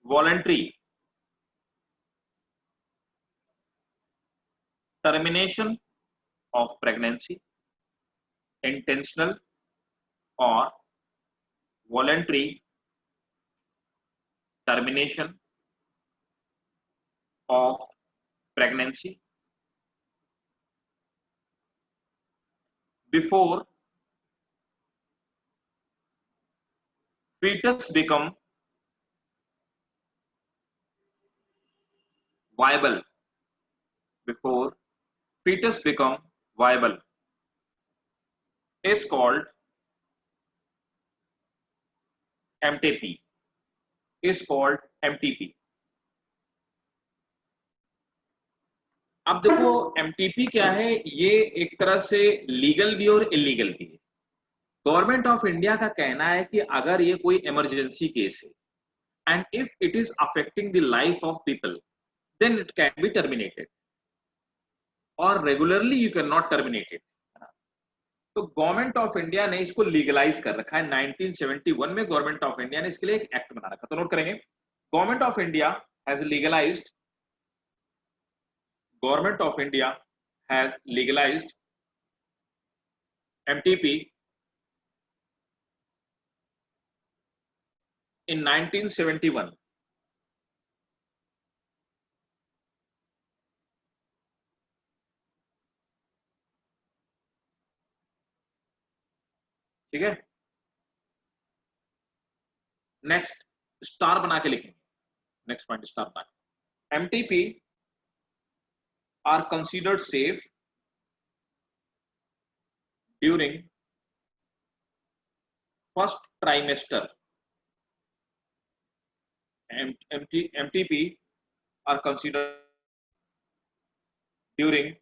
voluntary termination of pregnancy. Intentional और voluntary termination of pregnancy before fetus become viable. Before fetus become viable is called MTP. Is called MTP. अब देखो MTP क्या है, ये एक तरह से लीगल भी और इलीगल भी है। गवर्नमेंट ऑफ इंडिया का कहना है कि अगर ये कोई इमरजेंसी केस है and if it is affecting the life of people then it can be terminated, और regularly you can not terminate it. तो गवर्नमेंट ऑफ इंडिया ने इसको लीगलाइज कर रखा है। 1971 में गवर्नमेंट ऑफ इंडिया ने इसके लिए एक एक्ट बना रखा। तो नोट करेंगे, government of India has legalised, government of India has legalised MTP in 1971। ठीक है, नेक्स्ट स्टार बना के लिखेंगे। नेक्स्ट पॉइंट स्टार बना के, MTP are considered safe during first trimester। MTP are considered during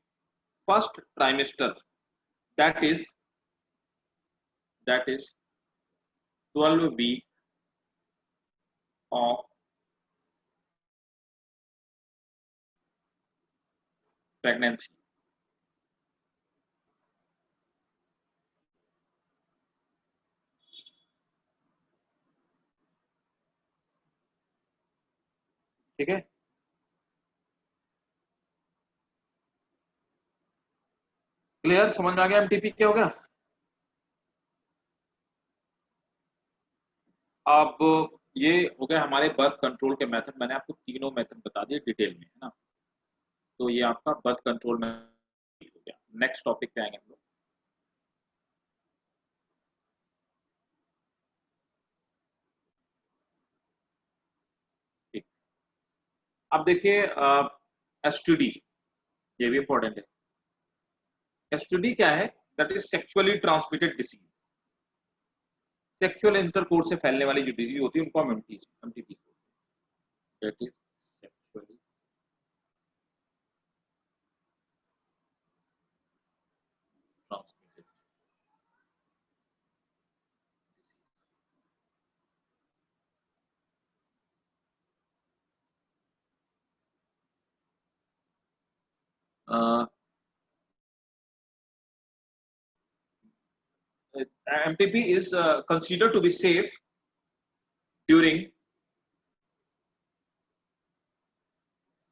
first trimester, that is 12 week of pregnancy। ठीक है, clear, समझ में आ गया MTP क्या होगा? अब ये हो गया हमारे बर्थ कंट्रोल के मेथड। मैंने आपको तीनों मेथड बता दिए डिटेल में, है ना। तो ये आपका बर्थ कंट्रोल में हो गया। नेक्स्ट टॉपिक पे आएंगे हम लोग। ठीक, अब देखिए STD, ये भी इंपॉर्टेंट है। STD क्या है? That is sexually transmitted disease. Sexual intercourse से फैलने वाली जो डिजीज होती है उनको हम MTP, that is sexually transmitted MTP is considered to be safe during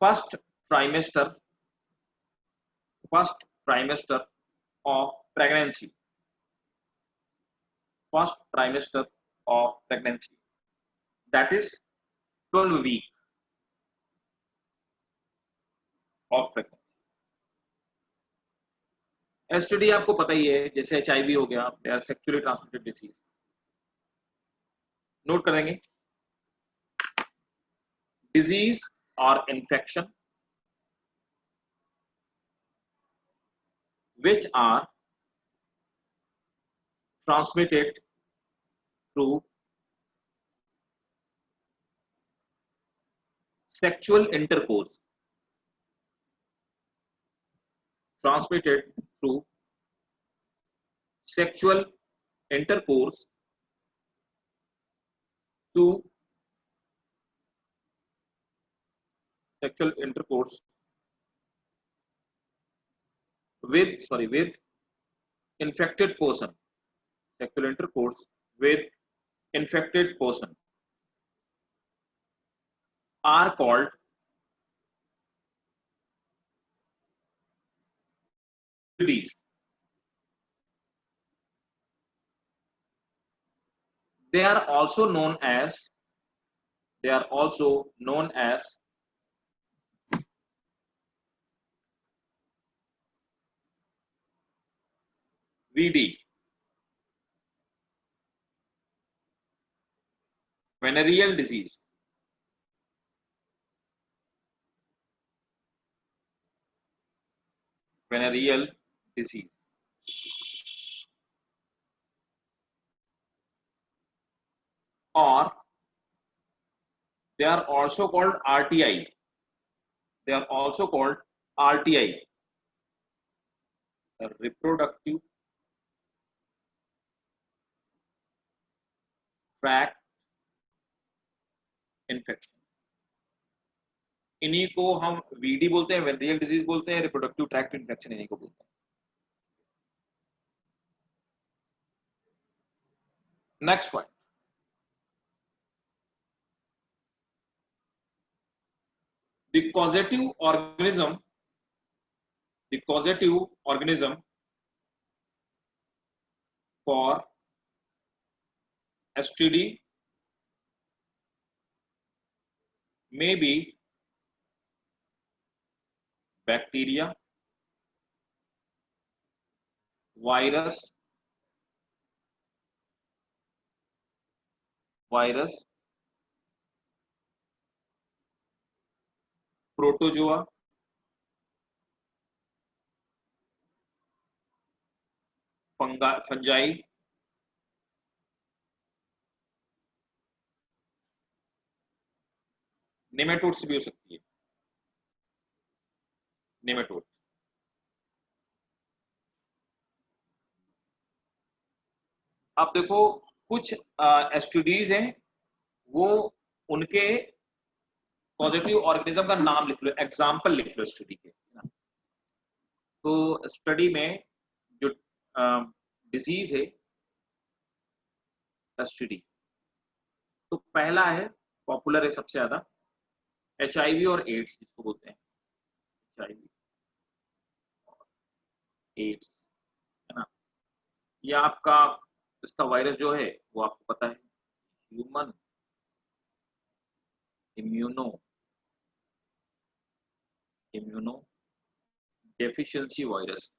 first trimester of pregnancy. First trimester of pregnancy, that is 12 week of pregnancy. STD आपको पता ही है, जैसे एचआईवी हो गया, they are sexually transmitted disease. Note करेंगे, disease और infection which are transmitted through sexual intercourse. Transmitted through sexual intercourse to sexual intercourse with infected person. Sexual intercourse with infected person are called STDs. They are also known as VD, venereal disease. Venereal disease. Or they are also called RTI. They are also called RTI, reproductive tract infection. इन्हीं को हम VD बोलते हैं, venereal disease बोलते हैं, reproductive tract infection इन्हीं को बोलते हैं. Next point, the causative organism for STD may be bacteria, virus, protozoa, fungi, nematode से भी हो सकती है. नेमेटोड. आप देखो कुछ एसटीडीज हैं, वो उनके पॉजिटिव ऑर्गेनिज्म का नाम लिख लो, एग्जाम्पल लिख लो स्टडी के. तो स्टडी में जो डिजीज है एसटीडी, तो पहला है, पॉपुलर है सबसे ज्यादा, एचआईवी और एड्स जिसको बोलते हैं. एचआईवी और एड्स है ना. ये आपका इसका वायरस जो है वो आपको पता है, ह्यूमन इम्यूनो डेफिशिएंसी वायरस.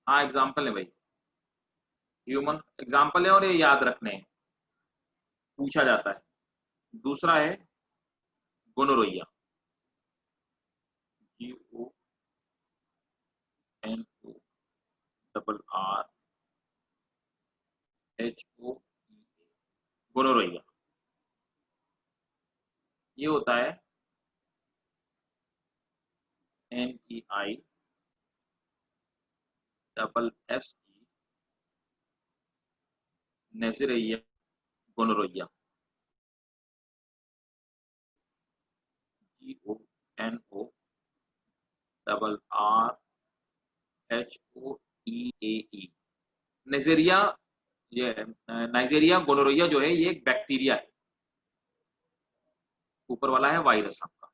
हाँ एग्जाम्पल है भाई, ह्यूमन एग्जाम्पल है और ये याद रखने हैं, पूछा जाता है. दूसरा है गोनोरोइया, GONORRHOEA, गोनोरोइया. ये होता है NEISSE, नेज़रिया गोनोरोइया, GONORRHOEAE, नाइजेरिया। ये नाइजेरिया गोनोरोइया जो है ये एक बैक्टीरिया है, ऊपर वाला है वायरस आपका,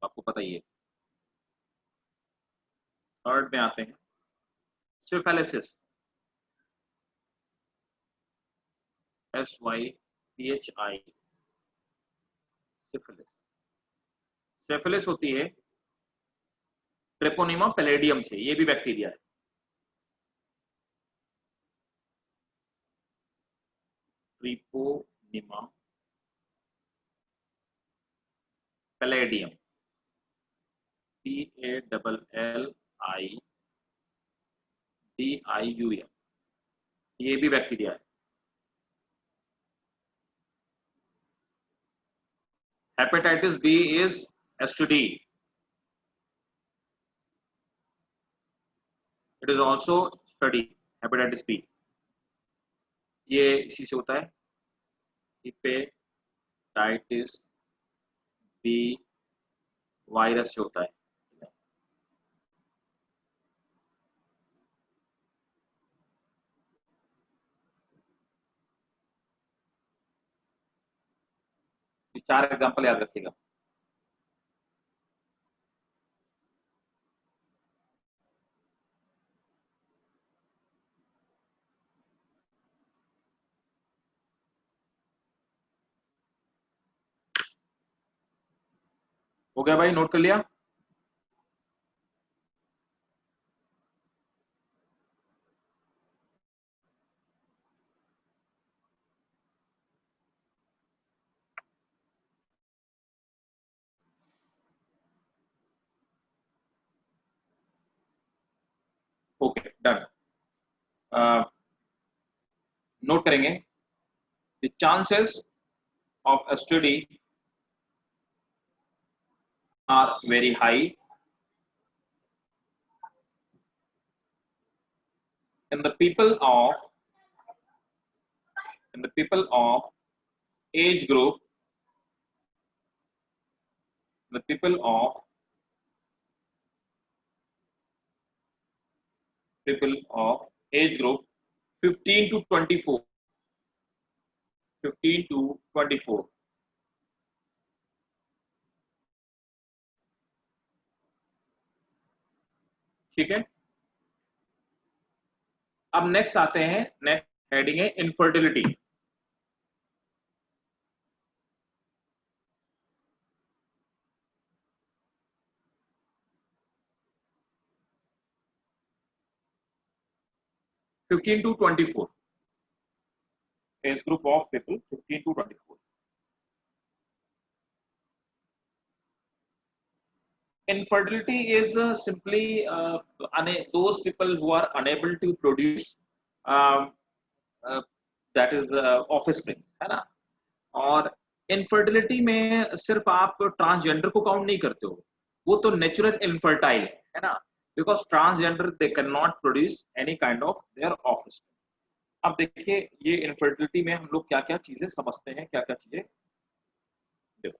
आपको पता ही है। थर्ड में आते हैं सिफिलिसिस, SYPHI, सिफिलिस। सिफिलिस होती है ट्रेपोनिमा पैलेडियम से, ये भी बैक्टीरिया है। ट्रिपोनिमा पैलेडियम, PALLIDIUM, ये भी बैक्टीरिया है। Hepatitis B is STD, it is also study, hepatitis B, ये इसी से होता है, हेपेटाइटिस बी वायरस से होता है। ये 4 एग्जांपल याद रखिएगा। हो गया भाई, नोट कर लिया? Okay, done. नोट करेंगे, the chances of STD are very high in the people of age group, the people of age group 15 to 24, 15 to 24। ठीक है, अब नेक्स्ट आते हैं, नेक्स्ट हेडिंग है infertility. (15 to 24) age group of people 15 to 24। Infertility is simply those people who are unable to produce that is offspring, है ना। और infertility में सिर्फ आप ट्रांसजेंडर को काउंट नहीं करते हो, वो तो नेचुरल इनफर्टाइल है ना, because transgender they can not produce any kind of their offspring. अब देखिए ये इनफर्टिलिटी में हम लोग क्या क्या चीजें समझते हैं, क्या क्या चीजें। देखो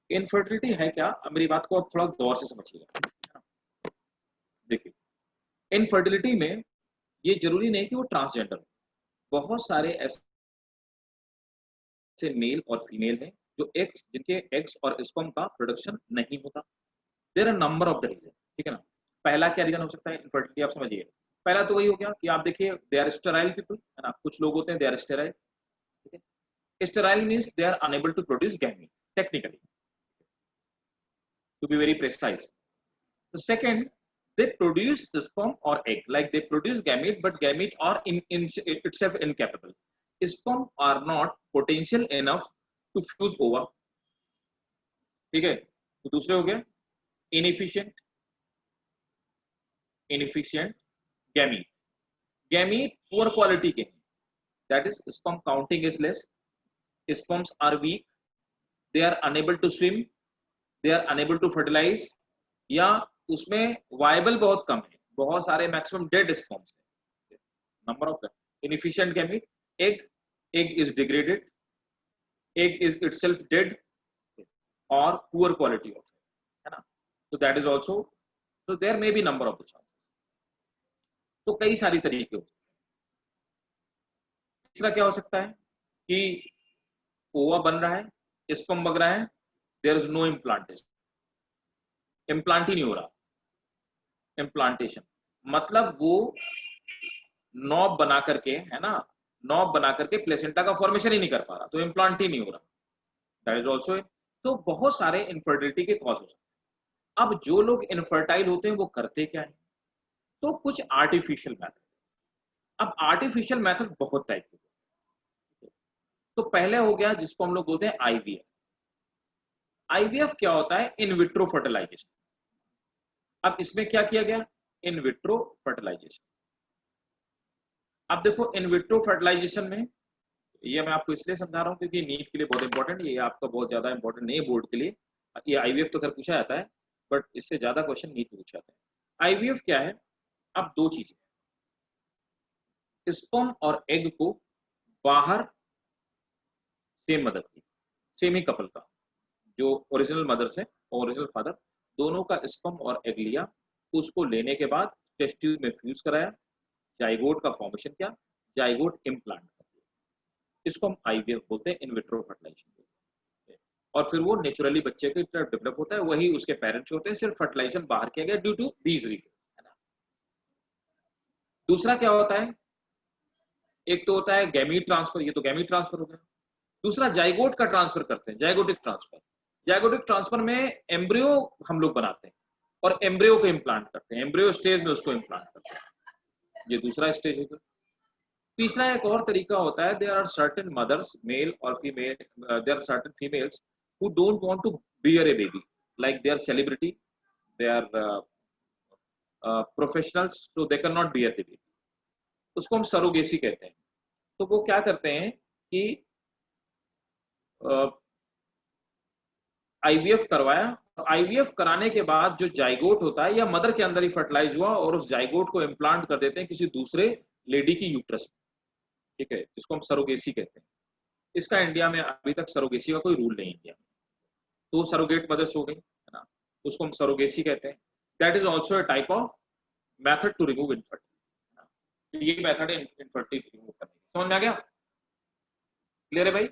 इनफर्टिलिटी है क्या, मेरी बात को आप थोड़ा गौर से समझिएगा। देखिए इनफर्टिलिटी में ये जरूरी नहीं कि वो ट्रांसजेंडर हो, बहुत सारे ऐसे मेल और फीमेल हैं जो एग्स, जिनके एग्स और स्पर्म का प्रोडक्शन नहीं होता। There are number of the reason, ठीक है ना। पहला क्या रीजन हो सकता है इनफर्टिलिटी, आप समझिए। पहला तो वही हो गया कि आप देखिए दे आर स्टेराइल पीपल, है ना, कुछ लोग होते हैं दे आर स्टेराइल, ठीक है। Sterile means they are unable to produce gamete, technically to be very precise. The second, they produce sperm or egg, like they produce gamete, but gamete are in itself incapable. Sperm are not potential enough to fuse over, ठीक है। तो दूसरे हो गए inefficient gamete, gamete poor quality के, that is sperm counting is less, sperms are weak, they are unable to swim, they are unable to fertilize, या उसमें viable बहुत कम है, बहुत सारे मैक्सिमम डेड स्पर्म्स है, number of inefficient gamete, egg is degraded, egg is itself dead, or poor quality of it, है ना? So that is also, so there may be number of the chances. तो कई सारी तरीके होते हैं। तीसरा क्या हो सकता है कि ओवा बन रहा है, स्पर्म बग रहा है, there is no implantation, implant ही नहीं हो रहा। इम्प्लांटेशन मतलब वो नॉब बना करके, है ना, नॉब बना करके प्लेसेंटा का फॉर्मेशन ही नहीं कर पा रहा, तो इम्प्लांट ही नहीं हो रहा। That is also. तो बहुत सारे इनफर्टिलिटी के कॉज हो सकते हैं। अब जो लोग इनफर्टाइल होते हैं वो करते क्या है? तो कुछ आर्टिफिशियल मेथड। अब आर्टिफिशियल मेथड बहुत टाइप के। तो पहले हो गया जिसको हम लोग बोलते हैं आईवीएफ। आईवीएफ क्या होता है? In vitro fertilization. अब इसमें क्या किया गया? In vitro fertilization. अब देखो इन विट्रो फर्टिलाइजेशन में, ये मैं आपको इसलिए समझा रहा हूं क्योंकि नीट के लिए बहुत इंपॉर्टेंट, ये आपका बहुत ज्यादा इंपॉर्टेंट नहीं है बोर्ड के लिए। ये आईवीएफ तो खैर पूछा जाता है, बट इससे ज्यादा क्वेश्चन नीट में पूछा जाता है। आईवीएफ क्या है? अब दो चीजें, स्पर्म और एग को बाहर सेम मदर की, सेम ही कपल का, जो ओरिजिनल मदर से ओरिजिनल फादर, दोनों का स्पर्म और एग लिया, तो उसको लेने के बाद टेस्ट ट्यूब में फ्यूज कराया, जाइगोट का फॉर्मेशन किया, जाइगोट इम्प्लांट कर दिया। इसको हम आईवीएफ बोलते हैं, इन विट्रो फर्टिलाइजेशन बोलते हैं। और फिर वो नेचुरली बच्चे की तरफ डेवलप होता है, वही उसके पेरेंट्स होते हैं, सिर्फ फर्टिलाइजेशन बाहर किया गया ड्यू टू दीज रीजन, है ना। दूसरा क्या होता है? एक तो होता है गैमीट ट्रांसफर, ये तो गैमीट ट्रांसफर हो गया। दूसरा जाइगोट का ट्रांसफर करते हैं, जाइगोटिक ट्रांसफर। जाइगोटिक ट्रांसफर में एम्ब्रियो हम लोग बनाते हैं और एम्ब्रियो को इम्प्लांट करते हैं, एम्ब्रियो स्टेज में उसको इम्प्लांट करते हैं। ये दूसरा स्टेज होगा। तीसरा एक और तरीका होता है, there are certain mothers, male और female, there are certain females who don't want to bear a baby, like they are celebrity, they are professionals, so they can not bear the baby, उसको हम surrogacy कहते हैं। तो वो क्या करते हैं कि आईवीएफ करवाया, आईवीएफ कराने के बाद जो जाइगोट होता है या मदर के अंदर ही फर्टिलाइज हुआ और उस जाइगोट को इम्प्लांट कर देते हैं किसी दूसरे लेडी की यूट्रस में, ठीक है, जिसको हम सरोगेसी कहते हैं। इसका इंडिया में अभी तक सरोगेसी का कोई रूल नहीं है इंडिया में, तो सरोगेट मदर्स हो गई, है ना, उसको हम सरोगेसी कहते हैं। That is also a type of method to remove infertility. ये मेथड है इनफर्टिलिटी रिमूव करने की। समझ में आ गया? क्लियर है भाई?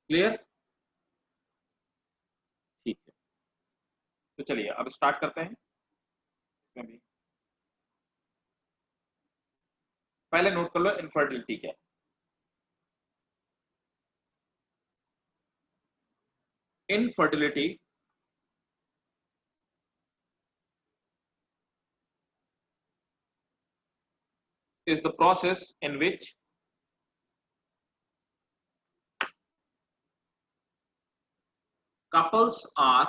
क्लियर? ठीक है, तो चलिए अब स्टार्ट करते हैं। इसमें भी पहले नोट कर लो इनफर्टिलिटी क्या है। Infertility is the process in which couples are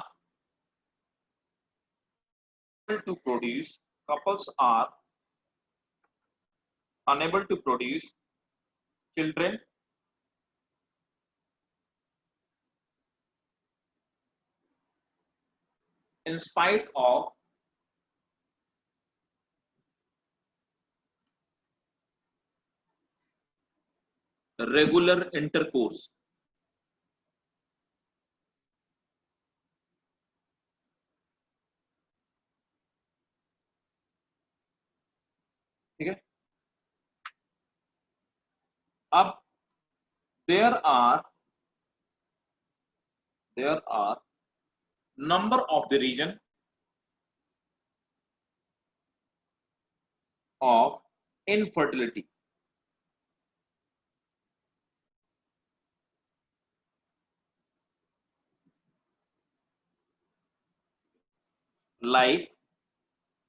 unable to produce children in spite of regular intercourse। ठीक है, अब there are number of the region of infertility,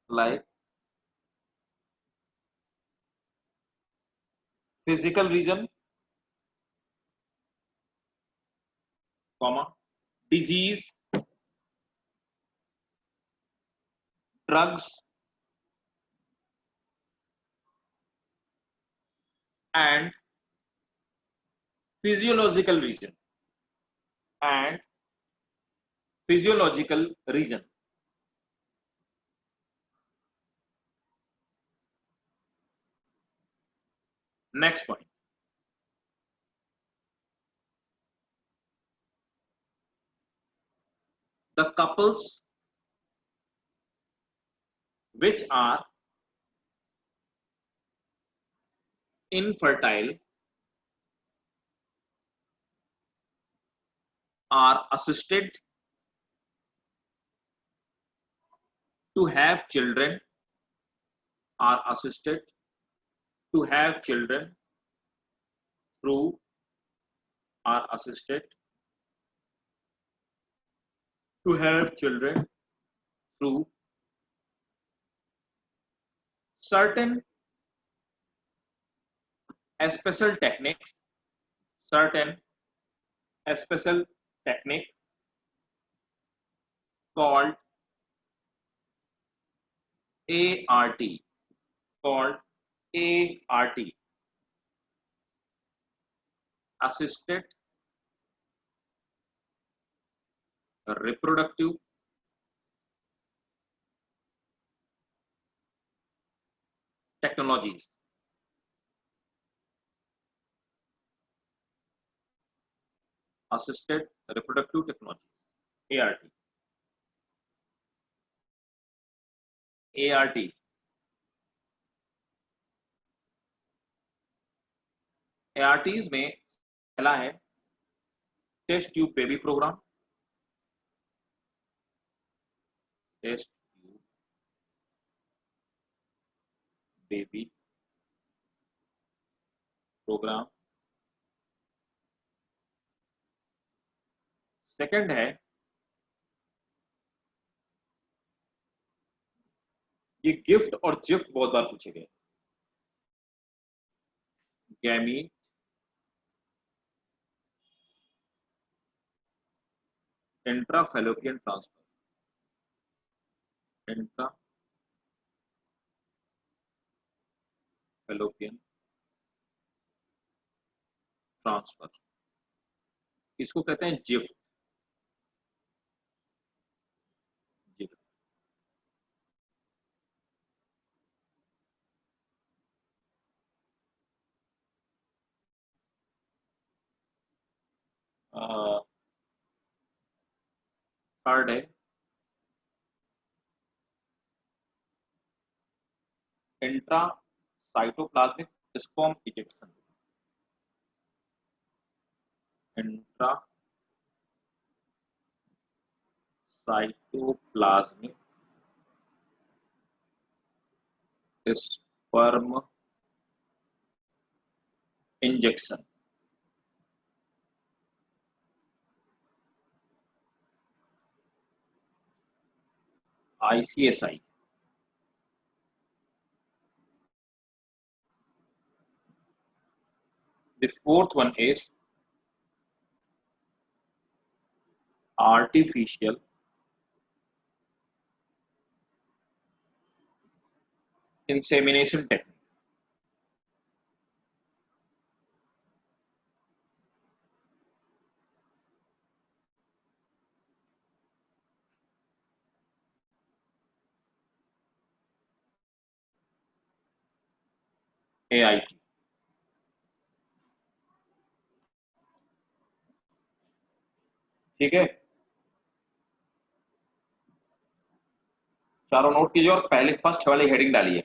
like physical region, comma, disease, drugs, and physiological region, Next point. The couples which are infertile are assisted to have children, are assisted to have children through, are assisted to have children through certain special techniques, certain special technique called ART, called ART, assisted reproductive technologies. Assisted reproductive technologies, ART. ART. ARTs में पहला है test tube baby programme, test tube baby programme. Second है, ये GIFT और ZIFT बहुत बार पूछे गए, gamete intrafallopian transfer, intrafallopian transfer, इसको कहते हैं जिफ्ट। जिफ्ट थर्ड है intracytoplasmic sperm injection, intracytoplasmic sperm injection. ICSI। The fourth one is artificial insemination technique। AIT। ठीक है, चारों नोट कीजिए और पहले फर्स्ट वाली हेडिंग डालिए।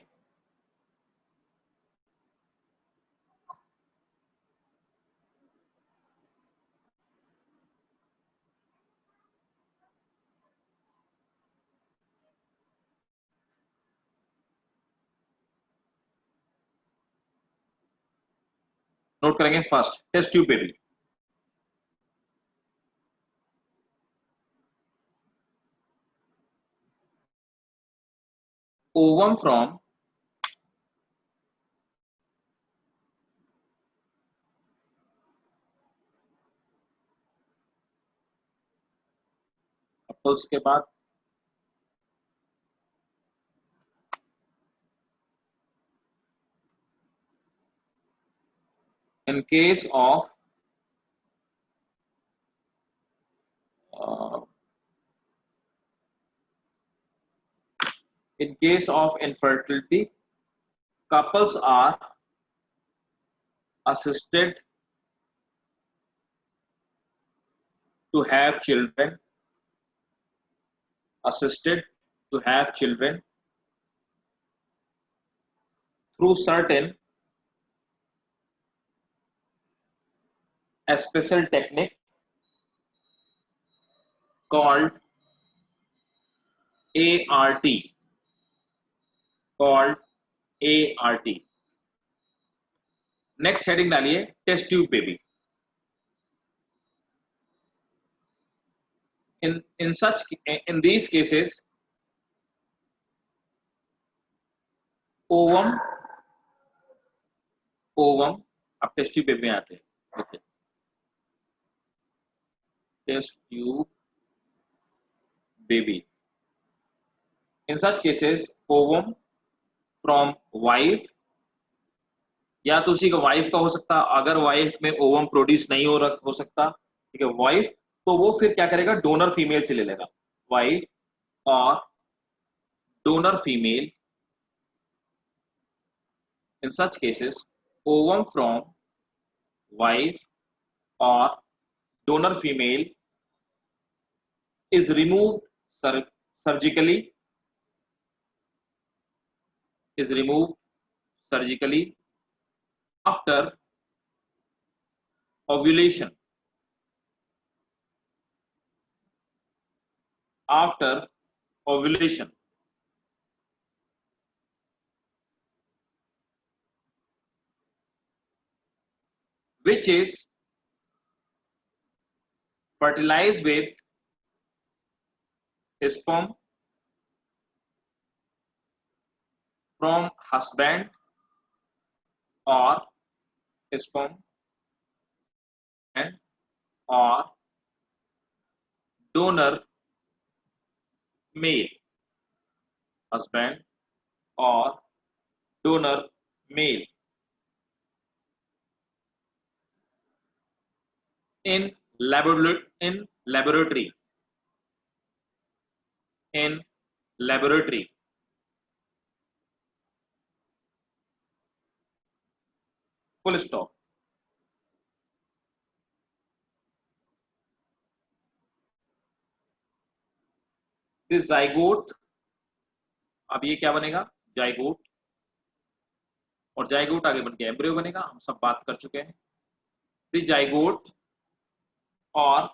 नोट करेंगे first, test tube baby. Ovum from couples के बाद in case of in case of infertility, couples are assisted to have children, assisted to have children through certain a special technique called ART, called ART. Next heading डालिए test tube baby. In these cases, ovum अब test tube baby में आते हैं. देखिए test tube baby. In such cases, ovum from wife, या तो उसी का वाइफ का हो सकता. अगर वाइफ में ओवम प्रोड्यूस नहीं हो सकता, ठीक है, वाइफ, तो वो फिर क्या करेगा, डोनर फीमेल से ले लेगा. वाइफ और donor female. In such cases ovum from wife और donor female is removed surgically, is removed surgically after ovulation. After ovulation. Which is fertilized with sperm from husband or sperm and or donor male, husband or donor male. In laboratory. Full stop. This zygote, अब ये क्या बनेगा, zygote, और zygote आगे बन के embryo बनेगा. हम सब बात कर चुके हैं. दिस जाइगोट और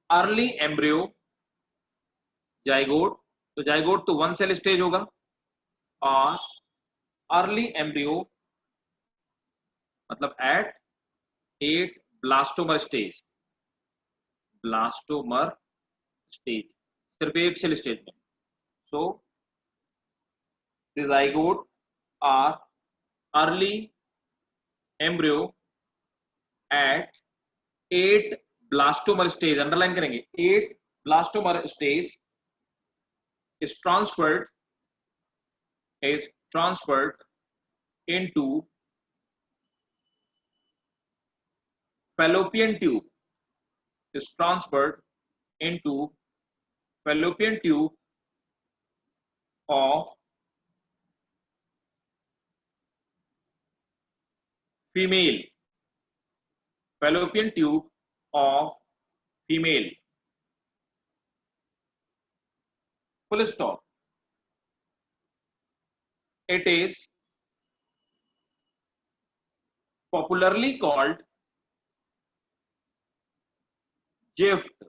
अर्ली एम्ब्रियो. जाइगोट, तो जाइगोट तो 1 सेल स्टेज होगा, और अर्ली एम्ब्रियो मतलब at 8 blastomere stage. Blastomere stage सिर्फ 8 सेल स्टेज में. So the zygote are early embryo at 8 blastomere stage. Underline करेंगे, 8 blastomere stage is transferred into fallopian tube. Is transferred into fallopian tube of female. Fallopian tube of female. Full stop. It is popularly called gift.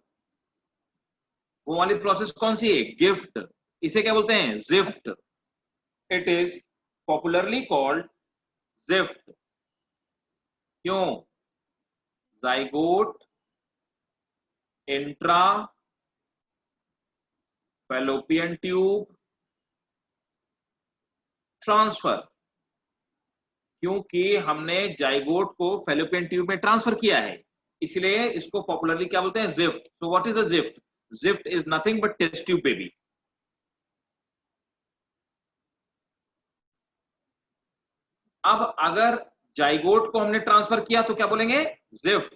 वो वाली process कौन सी है, gift. इसे क्या बोलते हैं, GIFT. It is popularly called GIFT. क्यों, zygote intra fallopian tube transfer. क्योंकि हमने जाइगोट को फैलोपियन ट्यूब में ट्रांसफर किया है, इसलिए इसको पॉपुलरली क्या बोलते हैं, GIFT. So what is the GIFT? GIFT is nothing but test tube baby. अब अगर जाइगोट को हमने ट्रांसफर किया तो क्या बोलेंगे, जिफ्ट.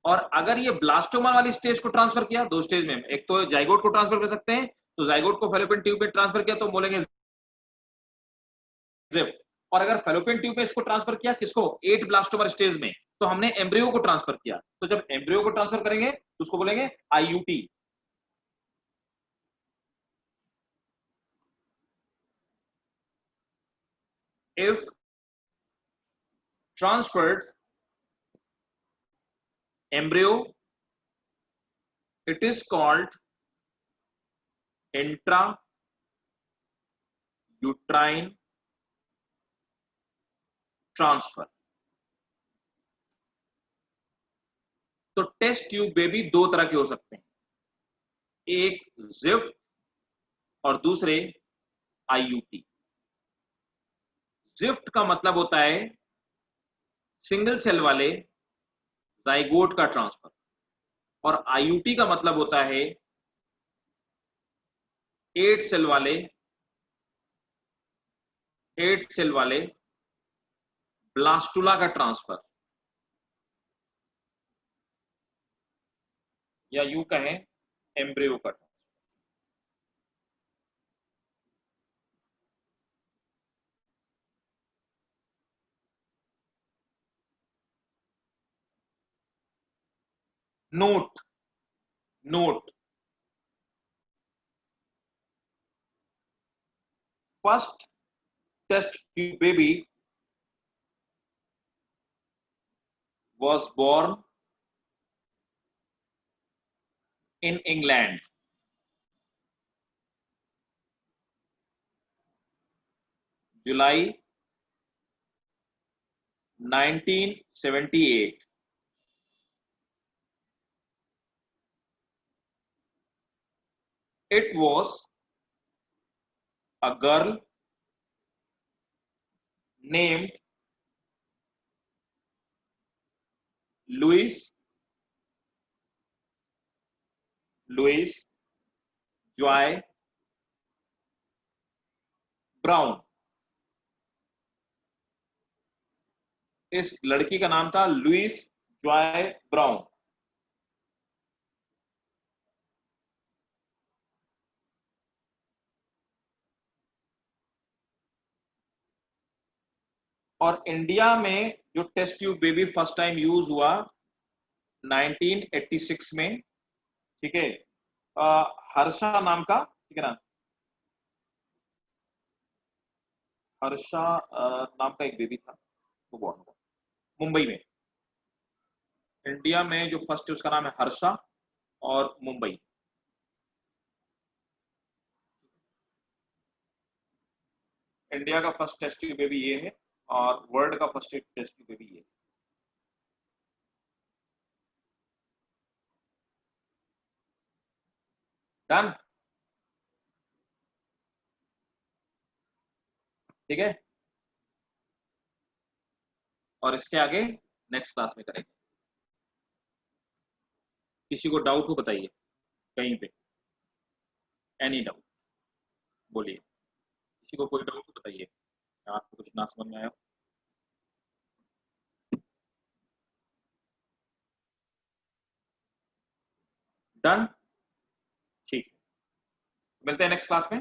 और अगर ये ब्लास्टोमा वाली स्टेज को ट्रांसफर किया, 2 स्टेज में, एक तो जाइगोट को ट्रांसफर कर सकते हैं, तो जाइगोट को फैलोपियन ट्यूब में ट्रांसफर किया तो बोलेंगे जिफ्ट. और अगर फेलोपियन ट्यूब में इसको ट्रांसफर किया किसको, 8 ब्लास्टोमर स्टेज में, तो हमने एम्ब्रियो को ट्रांसफर किया। तो जब एम्ब्रियो को ट्रांसफर करेंगे तो उसको बोलेंगे IUT. If transferred embryo, it is called intrauterine transfer। तो टेस्ट ट्यूब बेबी दो तरह के हो सकते हैं, एक जिफ्ट और दूसरे आईयूटी। जिफ्ट का मतलब होता है सिंगल सेल वाले जाइगोट का ट्रांसफर, और आईयूटी का मतलब होता है 8 सेल वाले ब्लास्टुला का ट्रांसफर, या यूं कहें एम्ब्रियो का transfer. Note first test tube baby was born in England, July 1978। It was a girl named Louise Joy Brown। इस लड़की का नाम था लुइस जॉय ब्राउन। और इंडिया में जो test tube baby first time use हुआ 1986 में, ठीक है, हर्षा नाम का, ठीक है ना, हर्षा नाम का एक बेबी था, वो बॉर्न हुआ मुंबई में। इंडिया में जो फर्स्ट है उसका नाम है हर्षा, और मुंबई। इंडिया का फर्स्ट टेस्ट ट्यूब बेबी ये है, और वर्ल्ड का फर्स्ट टेस्ट ट्यूब बेबी ये है। डन, ठीक है, और इसके आगे नेक्स्ट क्लास में करेंगे। किसी को डाउट हो बताइए कहीं पे, एनी डाउट बोलिए, किसी को कोई डाउट हो बताइए, आपको कुछ ना समझ में आया। डन, ठीक है, मिलते हैं नेक्स्ट क्लास में।